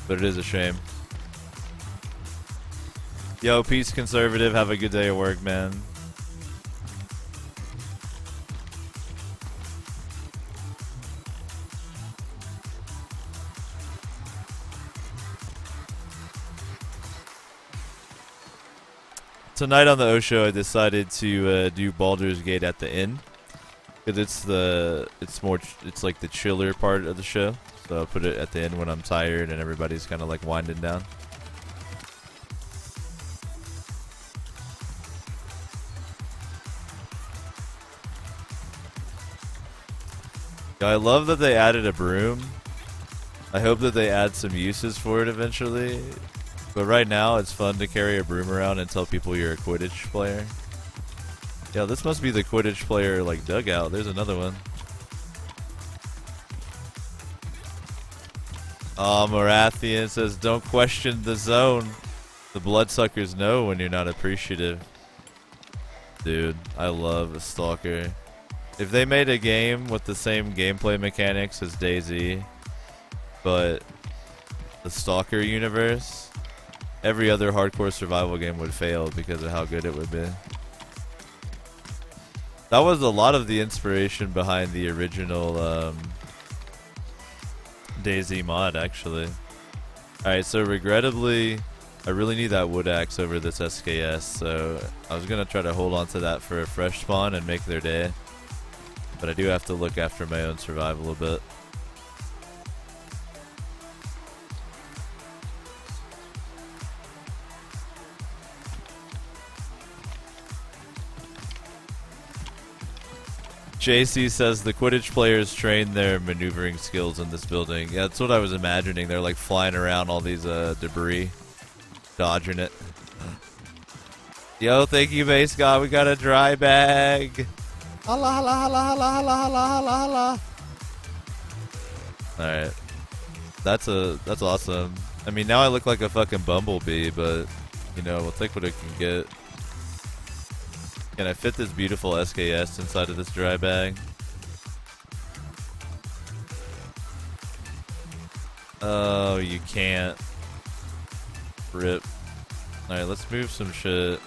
But it is a shame. Yo, peace conservative. Have a good day at work, man. Tonight on the O Show, I decided to do Baldur's Gate at the end. Because it's like the chiller part of the show. So I'll put it at the end when I'm tired and everybody's kind of like winding down. I love that they added a broom. I hope that they add some uses for it eventually. But right now, it's fun to carry a broom around and tell people you're a Quidditch player. Yeah, this must be the Quidditch player, like, dugout. There's another one. Morathian says, don't question the zone. The bloodsuckers know when you're not appreciative. Dude, I love a Stalker. If they made a game with the same gameplay mechanics as DayZ, but the Stalker universe, every other hardcore survival game would fail because of how good it would be. That was a lot of the inspiration behind the original DayZ mod, actually. Alright, so regrettably, I really need that wood axe over this SKS, so I was going to try to hold on to that for a fresh spawn and make their day. But I do have to look after my own survival a bit. JC says the Quidditch players train their maneuvering skills in this building. Yeah, that's what I was imagining. They're like flying around all these debris, dodging it. Yo, thank you, Base God. We got a dry bag. Holla, holla, holla, holla, holla, holla, holla, holla. Alright. That's awesome. I mean, now I look like a fucking bumblebee, but, you know, we'll take what it can get. Can I fit this beautiful SKS inside of this dry bag? Oh, you can't. Rip. Alright, let's move some shit.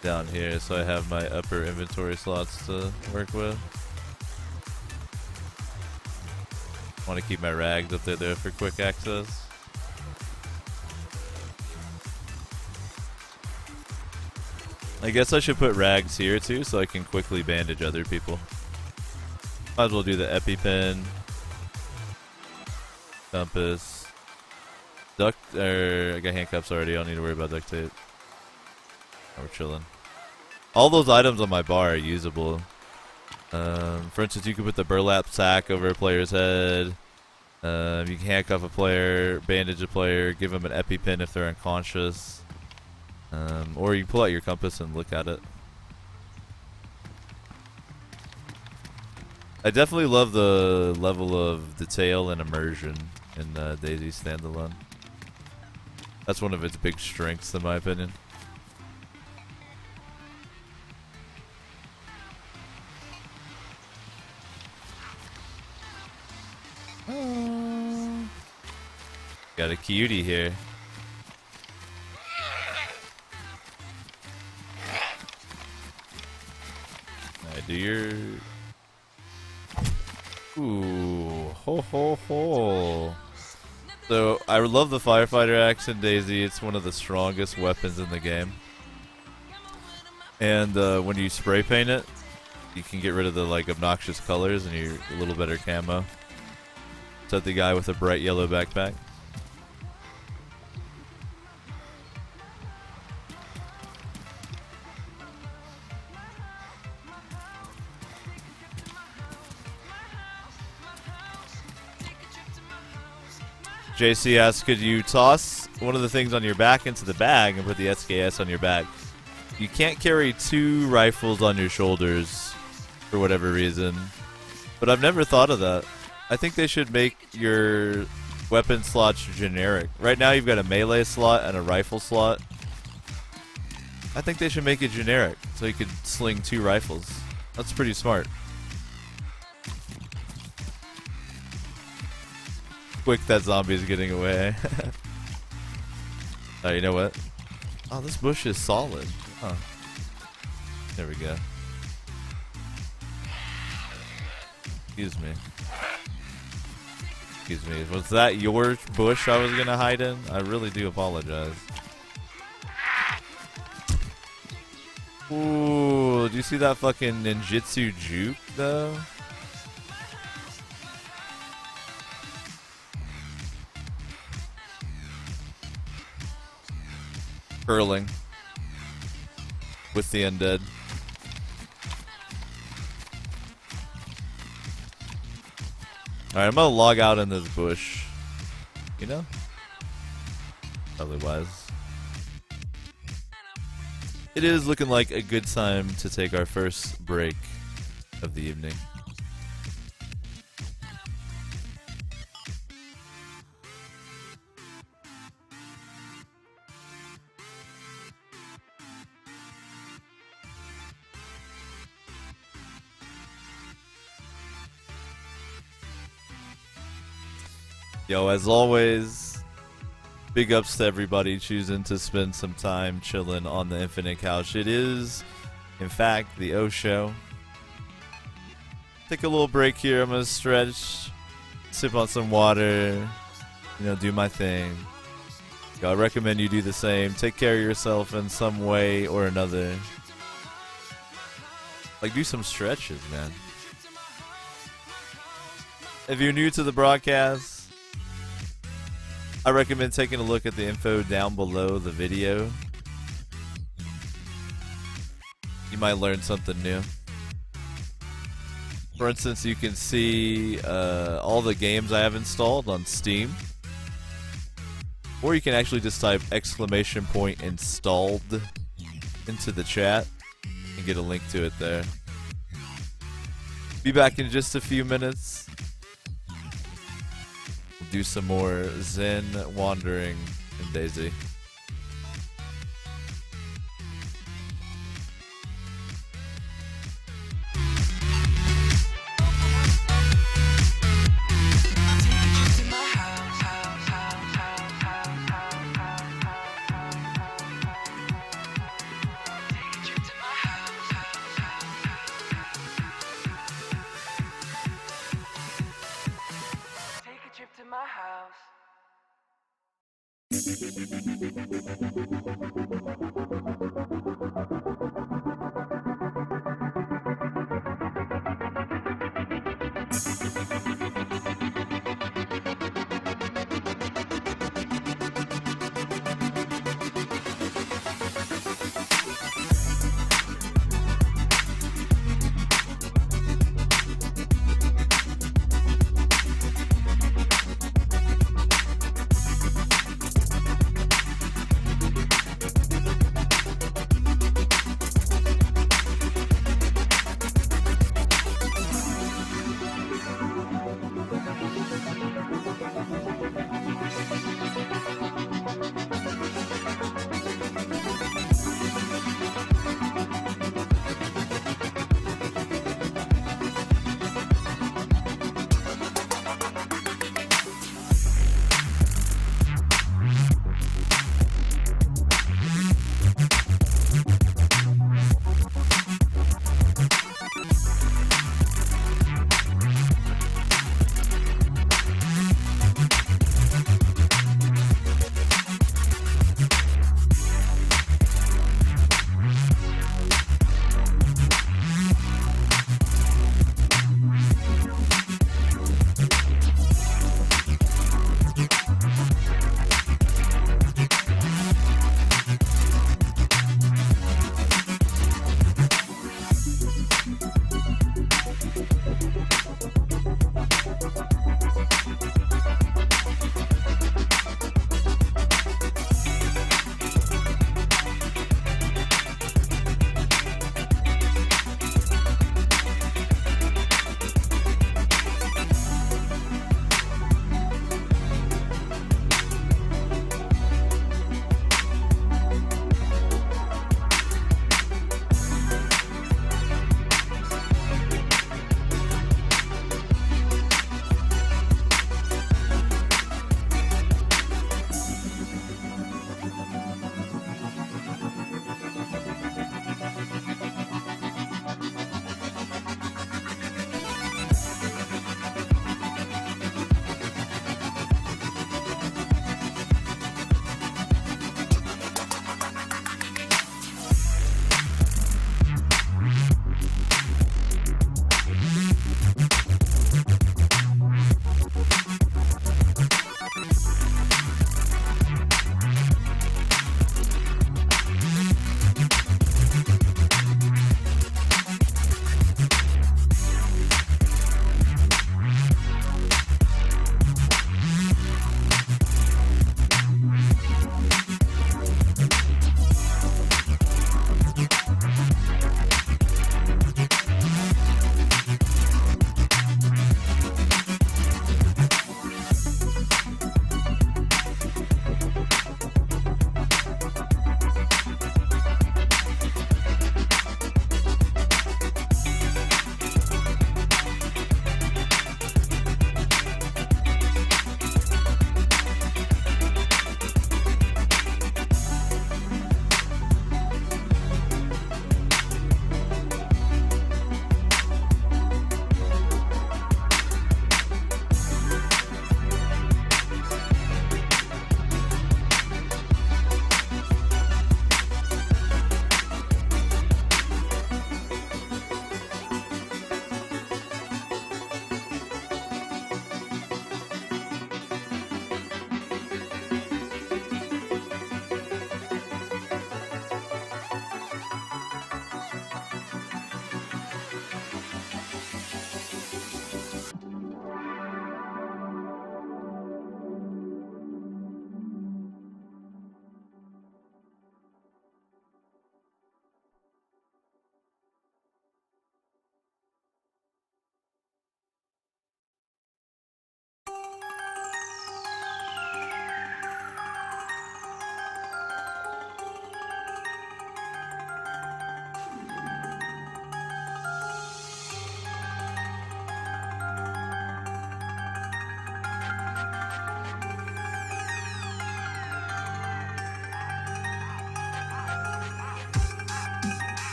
Down here so I have my upper inventory slots to work with. Want to keep my rags up there for quick access. I guess I should put rags here too so I can quickly bandage other people. Might as well do the EpiPen. Compass. I got handcuffs already, I don't need to worry about duct tape. We're chilling. All those items on my bar are usable. For instance, you can put the burlap sack over a player's head. You can handcuff a player, bandage a player, give them an EpiPen if they're unconscious. Or you pull out your compass and look at it. I definitely love the level of detail and immersion in DayZ Standalone. That's one of its big strengths, in my opinion. Got a cutie here. Alright, do your... Ooh, ho ho ho. So, I love the Firefighter axe in DayZ. It's one of the strongest weapons in the game. And when you spray paint it, you can get rid of the like obnoxious colors and you're a little better camo. Set the guy with a bright yellow backpack. JC asks, could you toss one of the things on your back into the bag and put the SKS on your back? You can't carry 2 rifles on your shoulders for whatever reason. But I've never thought of that. I think they should make your weapon slots generic. Right now you've got a melee slot and a rifle slot. I think they should make it generic so you could sling 2 rifles. That's pretty smart. Quick, that zombie is getting away. Oh, you know what? Oh, this bush is solid. Huh. There we go. Excuse me. Excuse me. Was that your bush I was gonna hide in? I really do apologize. Ooh, do you see that fucking ninjutsu juke though? Curling with the undead. Alright, I'm gonna log out in this bush. You know? Probably wise. It is looking like a good time to take our first break of the evening. Yo, as always, big ups to everybody choosing to spend some time chilling on the Infinite Couch. It is, in fact, the O Show. Take a little break here. I'm going to stretch, sip on some water, you know, do my thing. Yo, I recommend you do the same. Take care of yourself in some way or another. Like, do some stretches, man. If you're new to the broadcast, I recommend taking a look at the info down below the video. You might learn something new. For instance, you can see all the games I have installed on Steam. Or you can actually just type !installed into the chat and get a link to it there. Be back in just a few minutes. Do some more Zen wandering in DayZ.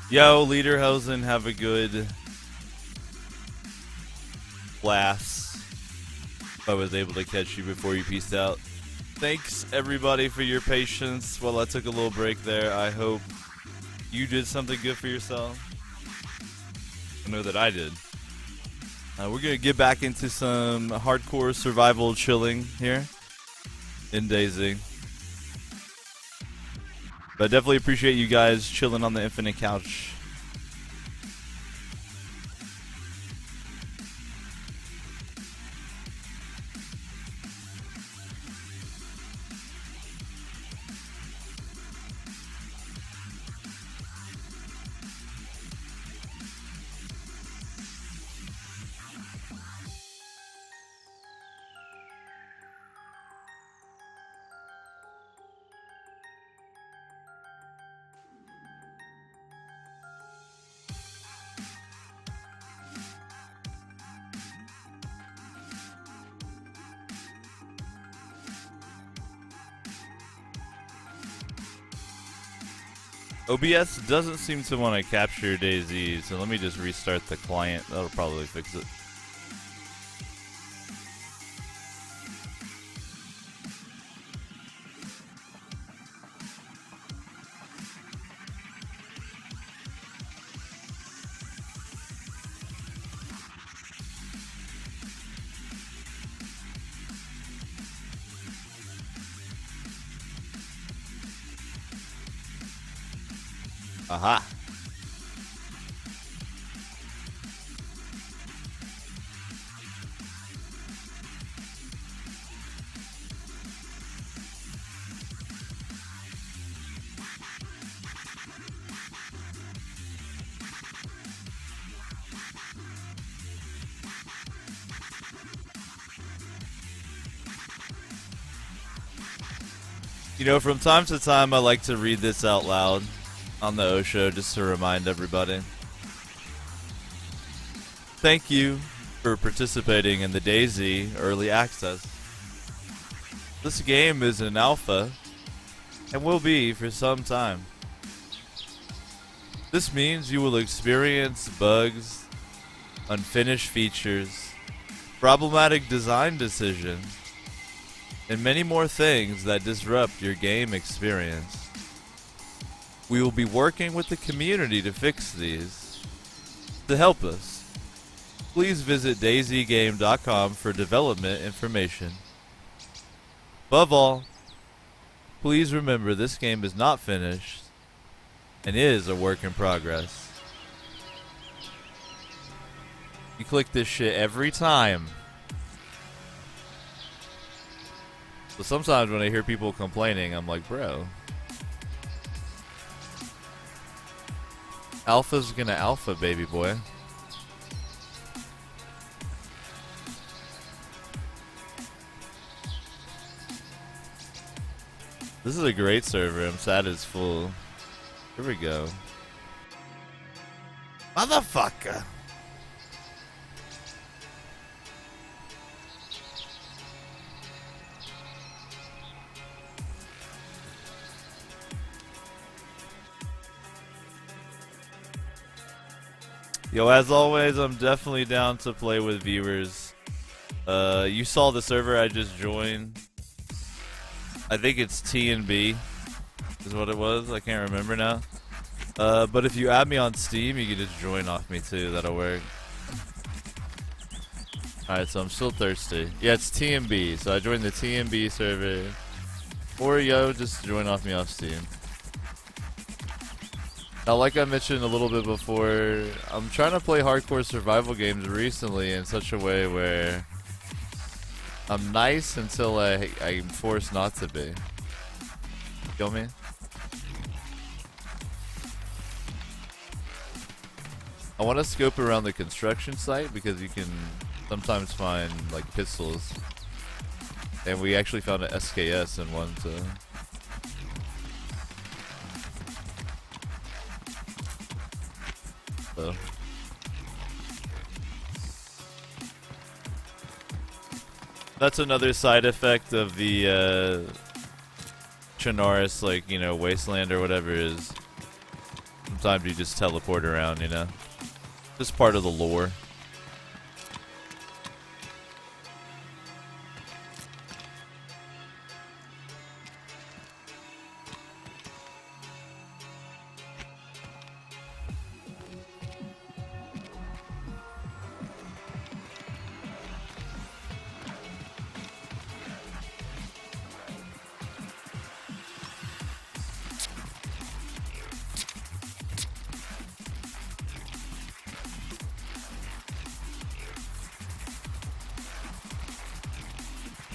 Yo, Lederhosen, have a good class. I was able to catch you before you peaced out. Thanks, everybody, for your patience while I took a little break there. I hope you did something good for yourself. I know that I did. We're going to get back into some hardcore survival chilling here in DayZ. But definitely appreciate you guys chilling on the infinite couch. OBS doesn't seem to want to capture DayZ, so let me just restart the client. That'll probably fix it. Aha. You know, from time to time I like to read this out loud on the O Show just to remind everybody. Thank you for participating in the DayZ Early Access. This game is an alpha and will be for some time. This means you will experience bugs, unfinished features, problematic design decisions, and many more things that disrupt your game experience. We will be working with the community to fix these. To help us, please visit DayZgame.com for development information. Above all, please remember this game is not finished and is a work in progress. You click this shit every time. So sometimes when I hear people complaining, I'm like, bro, alpha's gonna alpha, baby boy. This is a great server. I'm sad it's full. Here we go. Motherfucker. Yo, as always, I'm definitely down to play with viewers. You saw the server I just joined. I think it's T&B is what it was. I can't remember now. But if you add me on Steam, you can just join off me too. That'll work. Alright, so I'm still thirsty. Yeah, it's T&B. So I joined the T&B server. Or yo, just join off me off Steam. Now, like I mentioned a little bit before, I'm trying to play hardcore survival games recently in such a way where I'm nice until I'm forced not to be. Feel me? I want to scope around the construction site because you can sometimes find like pistols. And we actually found an SKS in one, so... That's another side effect of the Chernarus, like, you know, wasteland or whatever is sometimes you just teleport around, you know? Just part of the lore.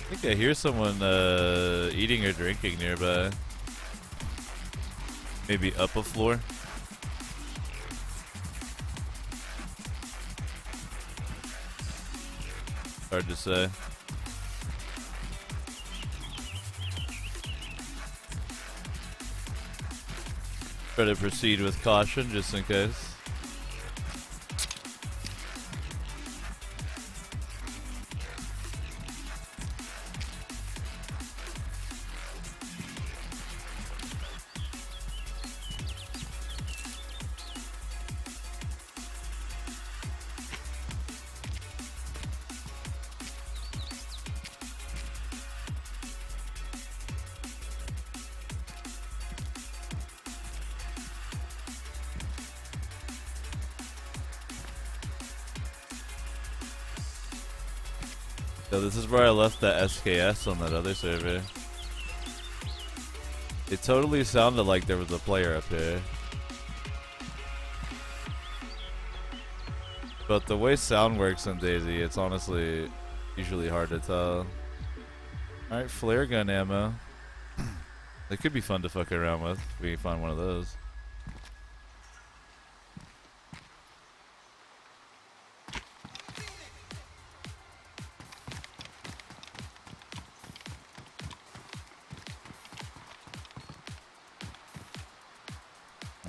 I think I hear someone eating or drinking nearby. Maybe up a floor. Hard to say. Try to proceed with caution just in case. So this is where I left the SKS on that other server. It totally sounded like there was a player up here. But the way sound works in DayZ, it's honestly usually hard to tell. Alright, flare gun ammo. It could be fun to fuck around with if we can find one of those.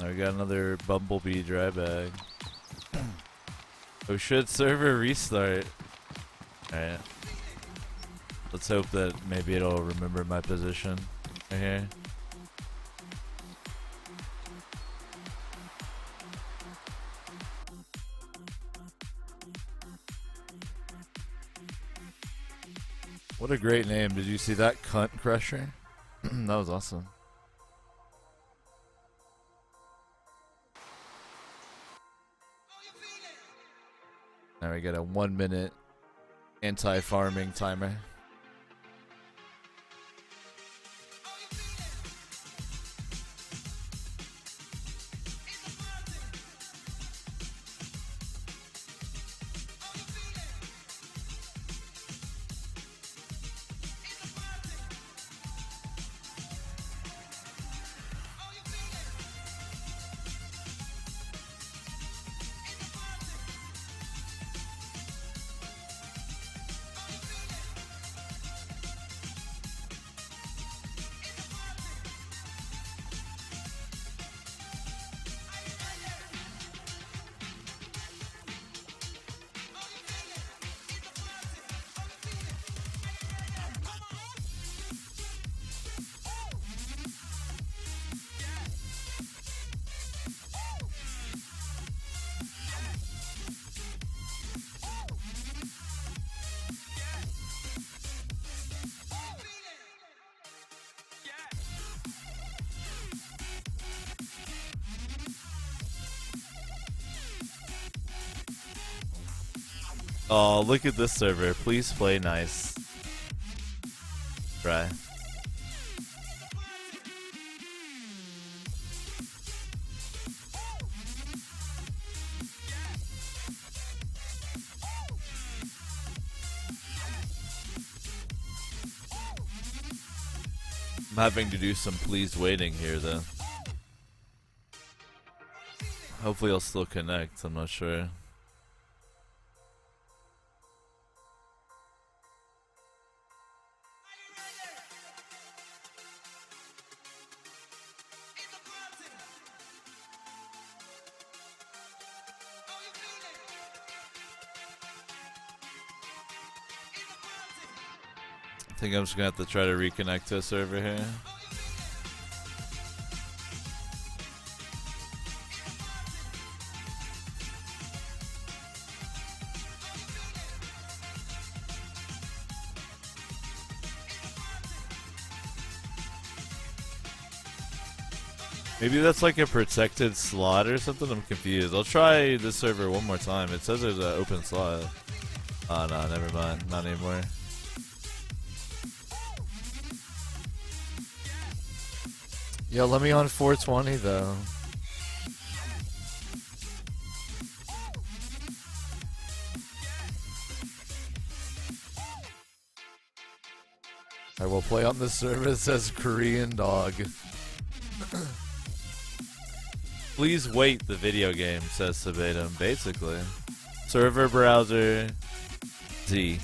We got another bumblebee dry bag. Oh shit, server restart. Alright. Let's hope that maybe it'll remember my position right here. What a great name. Did you see that, Cunt Crusher? That was awesome. Now we got a 1 minute anti-farming timer. Oh, look at this server. Please play nice. Try. I'm having to do some please waiting here though. Hopefully I'll still connect, I'm not sure. I think I'm just gonna have to try to reconnect to a server here. Maybe that's like a protected slot or something. I'm confused. I'll try this server one more time. It says there's an open slot. Oh no, never mind. Not anymore. Yo, let me on 420 though. I will play on the service as Korean dog. Please wait, the video game, says Sabatum. Basically. Server browser Z.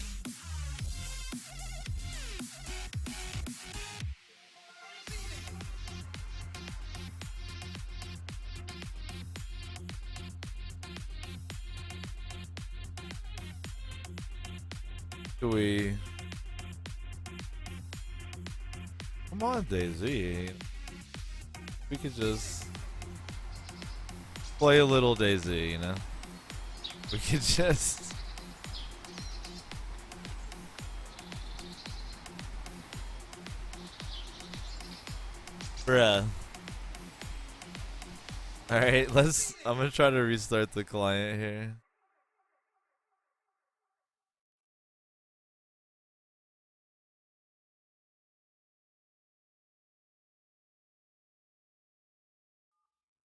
Do we... Come on, DayZ. We could just play a little DayZ, you know? We could just... Bruh. Alright, I'm gonna try to restart the client here.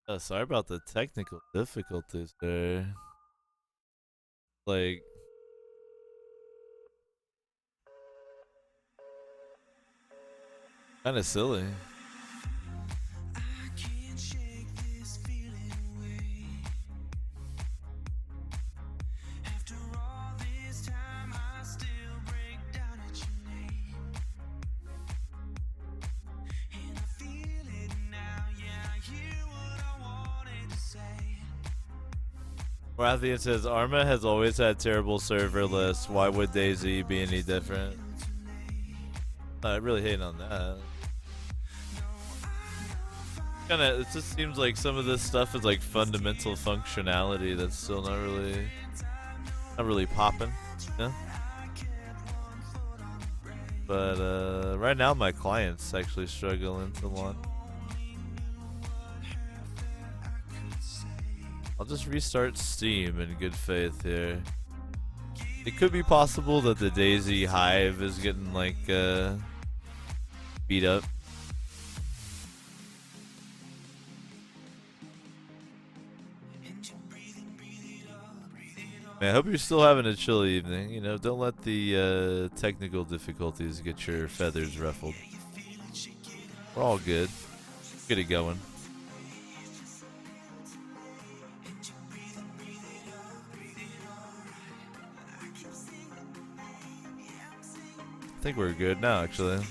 Oh, sorry about the technical difficulties there. Like... Kinda silly. Rathian says, Arma has always had terrible server lists. Why would DayZ be any different? I really hate on that. Kinda, it just seems like some of this stuff is like fundamental functionality that's still not really popping. Yeah. But right now my client's actually struggling to launch. I'll just restart Steam in good faith here. It could be possible that the DayZ Hive is getting like beat up. Man, I hope you're still having a chill evening. You know, don't let the technical difficulties get your feathers ruffled. We're all good. Get it going. I think we're good now, actually.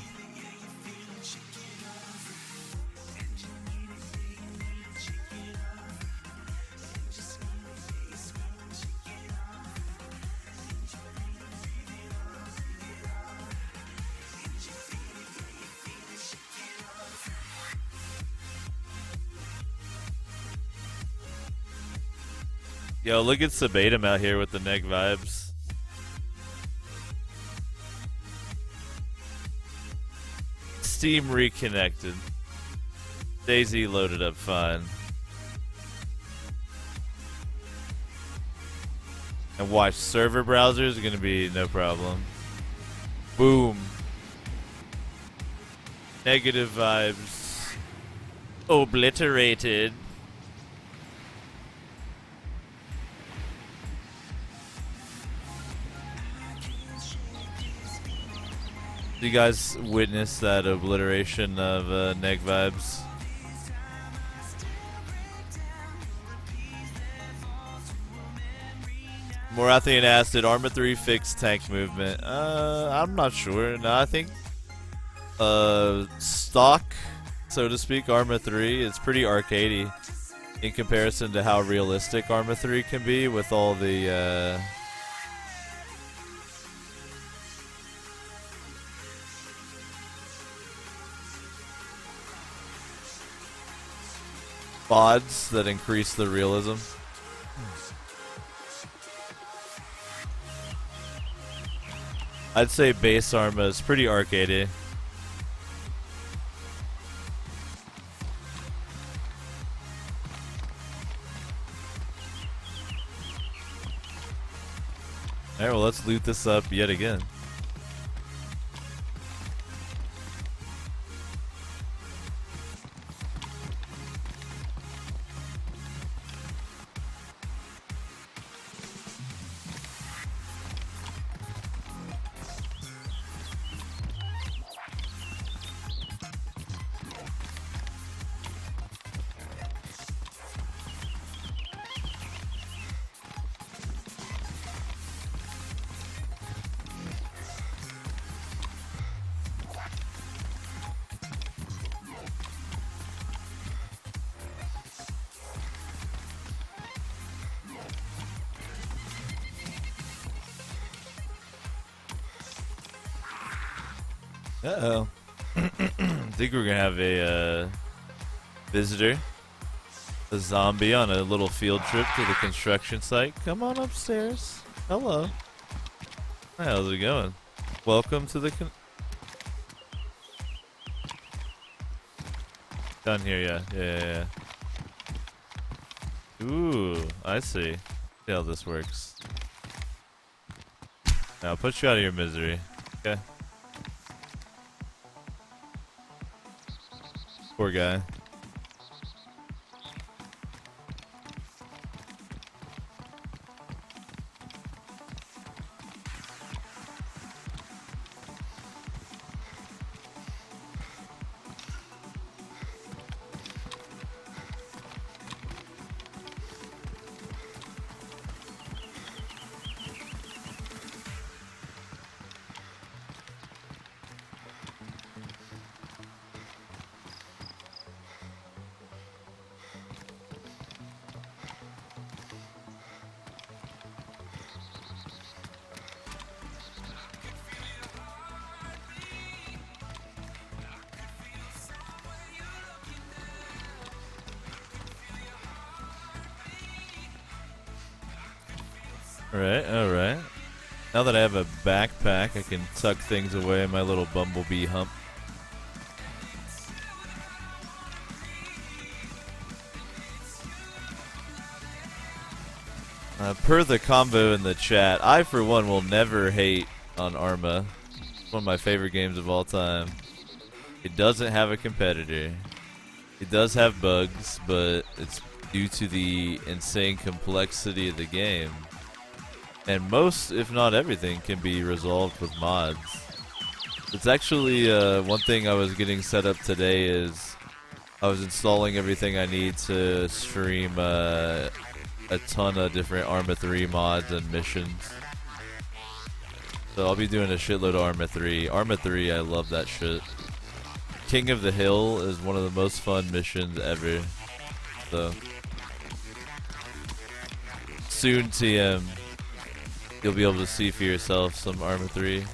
Yo, look at Sabatum out here with the neg vibes. Steam reconnected. DayZ loaded up fine. And watch, server browsers are gonna be no problem. Boom. Negative vibes. Obliterated. You guys witness that obliteration of neg vibes? Morathian asked, did Arma 3 fix tank movement? I'm not sure. No, I think stock, so to speak, Arma 3 is pretty arcadey in comparison to how realistic Arma 3 can be with all the mods that increase the realism. I'd say base Arma is pretty arcadey. Alright, well, let's loot this up yet again. Uh-oh. Think we're gonna have a visitor, a zombie on a little field trip to the construction site. Come on upstairs. Hello. Hi, how's it going? Welcome to the down here, yeah. Ooh, I see. See how this works. Now I'll put you out of your misery. Okay. Poor guy. Alright. Now that I have a backpack, I can tuck things away in my little bumblebee hump. Per the combo in the chat, I for one will never hate on Arma. It's one of my favorite games of all time. It doesn't have a competitor. It does have bugs, but it's due to the insane complexity of the game. And most, if not everything, can be resolved with mods. It's actually one thing I was getting set up today is I was installing everything I need to stream a ton of different Arma 3 mods and missions. So I'll be doing a shitload of Arma 3. Arma 3, I love that shit. King of the Hill is one of the most fun missions ever. So soon TM. You'll be able to see for yourself some Arma 3.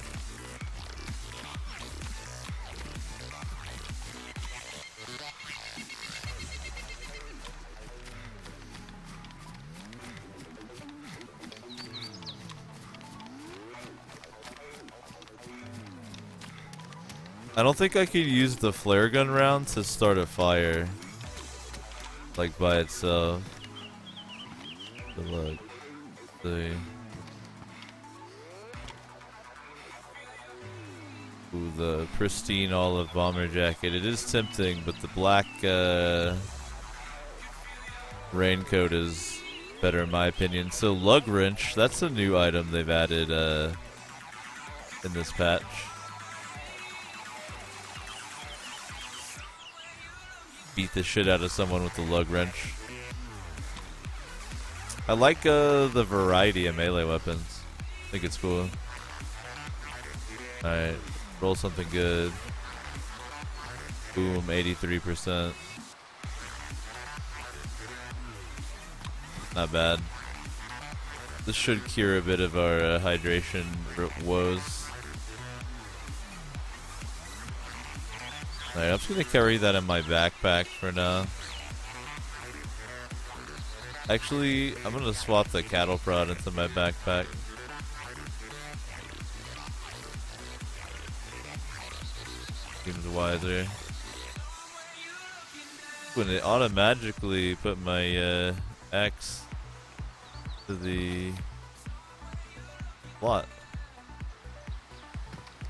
I don't think I could use the flare gun round to start a fire, like by itself. Good luck. See. Ooh, the pristine olive bomber jacket. It is tempting, but the black raincoat is better in my opinion. So lug wrench, that's a new item they've added in this patch. Beat the shit out of someone with the lug wrench. I like the variety of melee weapons. I think it's cool. Alright. Roll something good. Boom, 83%. Not bad. This should cure a bit of our hydration woes. Alright, I'm just gonna carry that in my backpack for now. Actually, I'm gonna swap the cattle prod into my backpack. Seems wiser. When it automatically put my axe to the plot.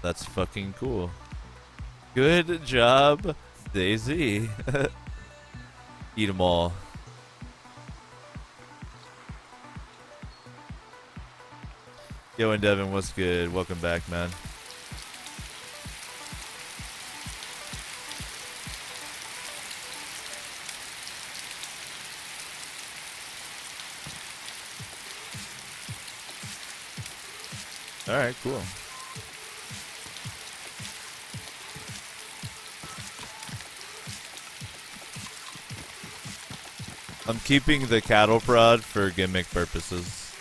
That's fucking cool. Good job, DayZ. Eat them all. Yo, and Devin, what's good? Welcome back, man. Alright, cool. I'm keeping the cattle prod for gimmick purposes.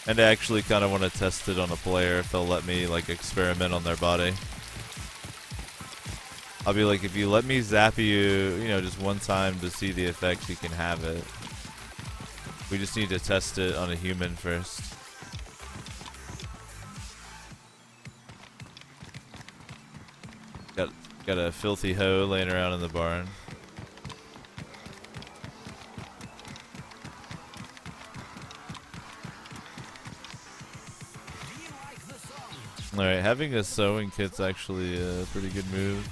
And I actually kind of want to test it on a player if they'll let me, like, experiment on their body. I'll be like, if you let me zap you, you know, just one time to see the effects, you can have it. We just need to test it on a human first. Got a filthy hoe laying around in the barn. Alright, having a sewing kit's actually a pretty good move.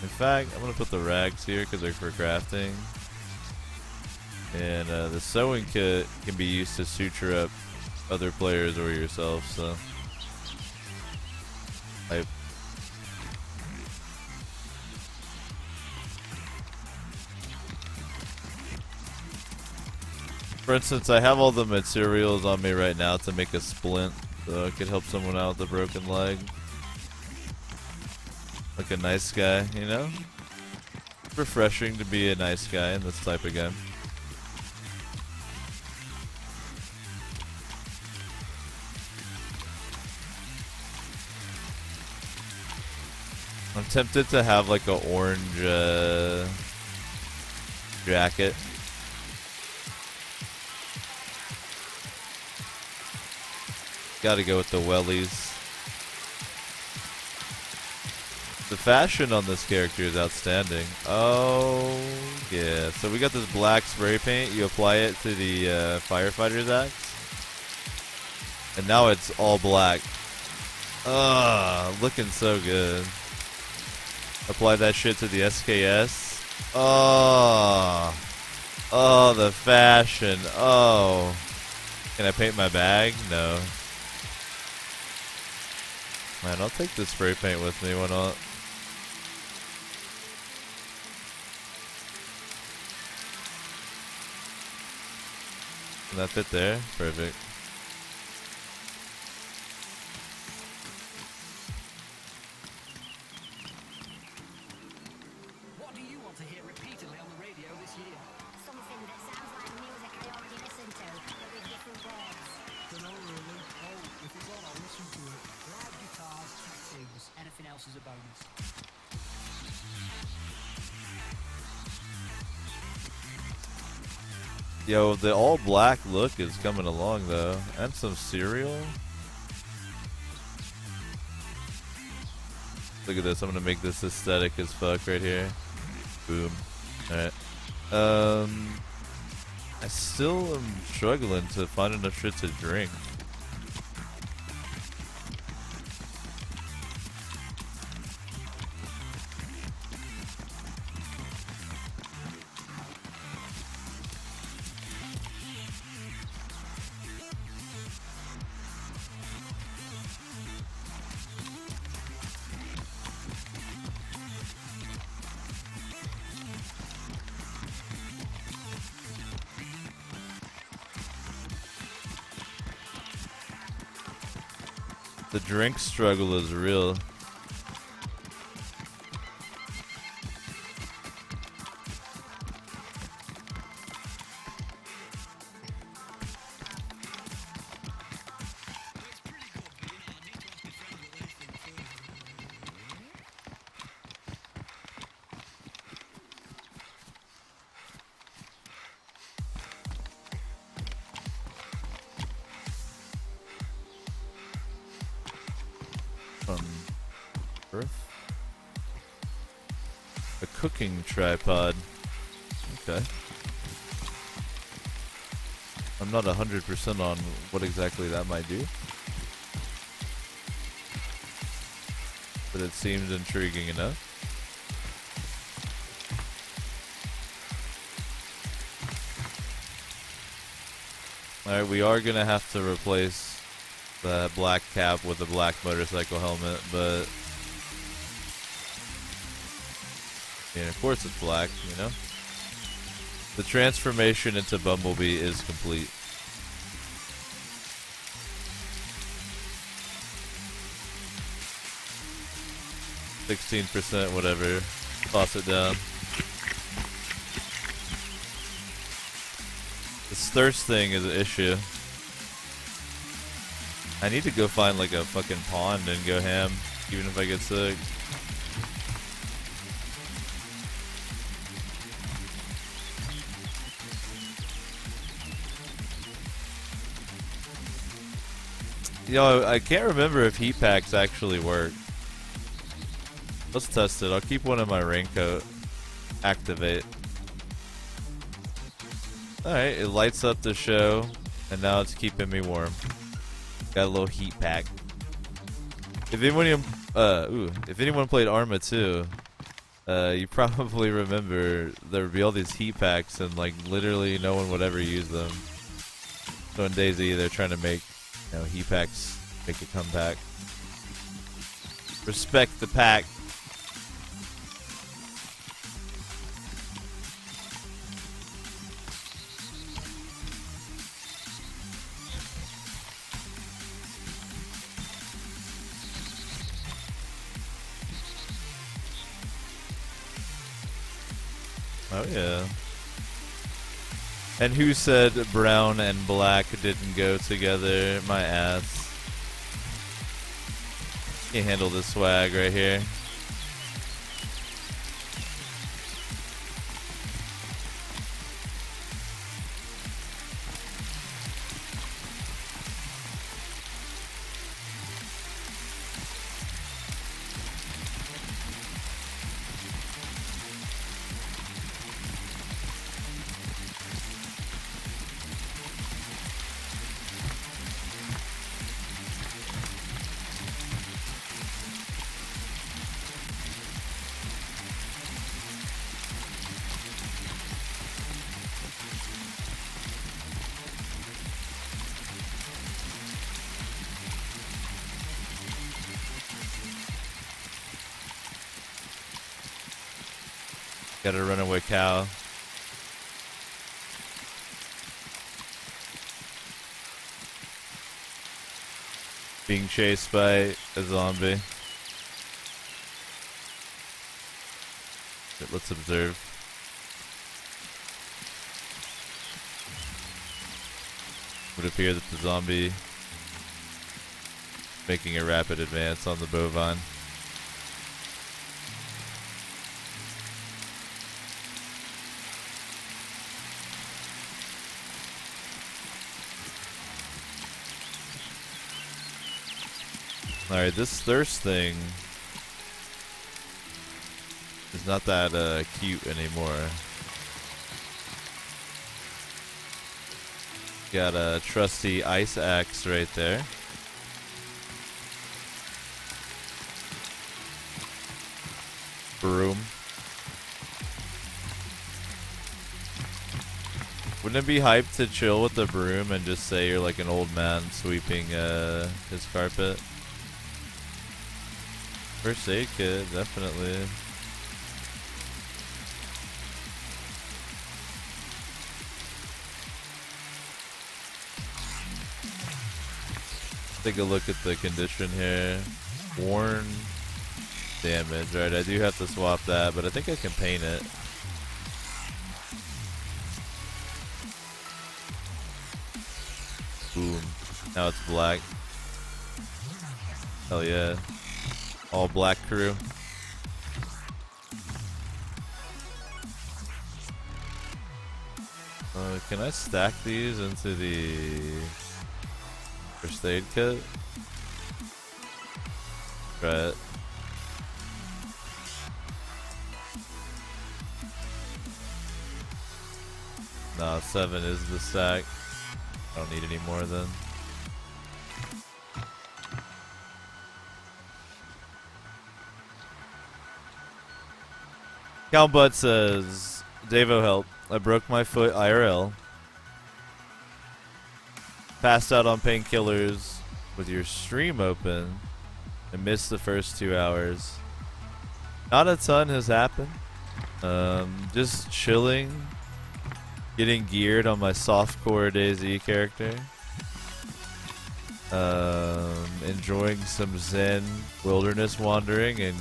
In fact, I'm going to put the rags here because they're for crafting. And the sewing kit can be used to suture up other players or yourself, so... For instance, I have all the materials on me right now to make a splint, so I could help someone out with a broken leg. Like a nice guy, you know? Refreshing to be a nice guy in this type of game. I'm tempted to have like a orange jacket. Gotta go with the wellies. The fashion on this character is outstanding. Oh, yeah. So we got this black spray paint. You apply it to the firefighter's axe. And now it's all black. Looking so good. Apply that shit to the SKS. Oh, the fashion. Oh. Can I paint my bag? No. Man, I'll take this spray paint with me, why not? Can that fit there? Perfect. What do you want to hear repeatedly on the radio this year? Something that sounds like music I already listened to, but with different words. Dunno really. Oh, if it's on, I'll listen to it. Live guitars, track things, anything else is a bonus. Yo, the all black look is coming along though. And some cereal. Look at this, I'm gonna make this aesthetic as fuck right here. Boom. Alright. I still am struggling to find enough shit to drink. The drink struggle is real. Earth. A cooking tripod. Okay. I'm not 100% on what exactly that might do. But it seems intriguing enough. Alright, we are gonna have to replace the black cap with a black motorcycle helmet, but I mean, of course it's black, you know? The transformation into Bumblebee is complete. %, whatever. Toss it down. This thirst thing is an issue. I need to go find like a fucking pond and go ham, even if I get sick. Yo, I can't remember if heat packs actually work. Let's test it. I'll keep one in my raincoat. Activate. Alright, it lights up the show, and now it's keeping me warm. Got a little heat pack. If anyone played Arma 2, you probably remember there would be all these heat packs, and like literally no one would ever use them. So in DayZ, they're trying to make, you know, heat packs make a comeback. Respect the pack. Oh yeah. And who said brown and black didn't go together? My ass. Can't handle this swag right here. Got a runaway cow. Being chased by a zombie. Let's observe. It would appear that the zombie making a rapid advance on the bovine. Alright, this thirst thing is not that cute anymore. Got a trusty ice axe right there. Broom. Wouldn't it be hype to chill with the broom and just say you're like an old man sweeping his carpet? First aid kit, definitely. Take a look at the condition here. Worn damage. Right, I do have to swap that, but I think I can paint it. Boom. Now it's black. Hell yeah. All black crew. Can I stack these into the first aid kit? Try it. Nah, 7 is the stack. don't need any more then. Count Butt says, Davo help. I broke my foot IRL. Passed out on painkillers with your stream open. And missed the first 2 hours. Not a ton has happened. Just chilling. Getting geared on my softcore DayZ character. Enjoying some zen wilderness wandering and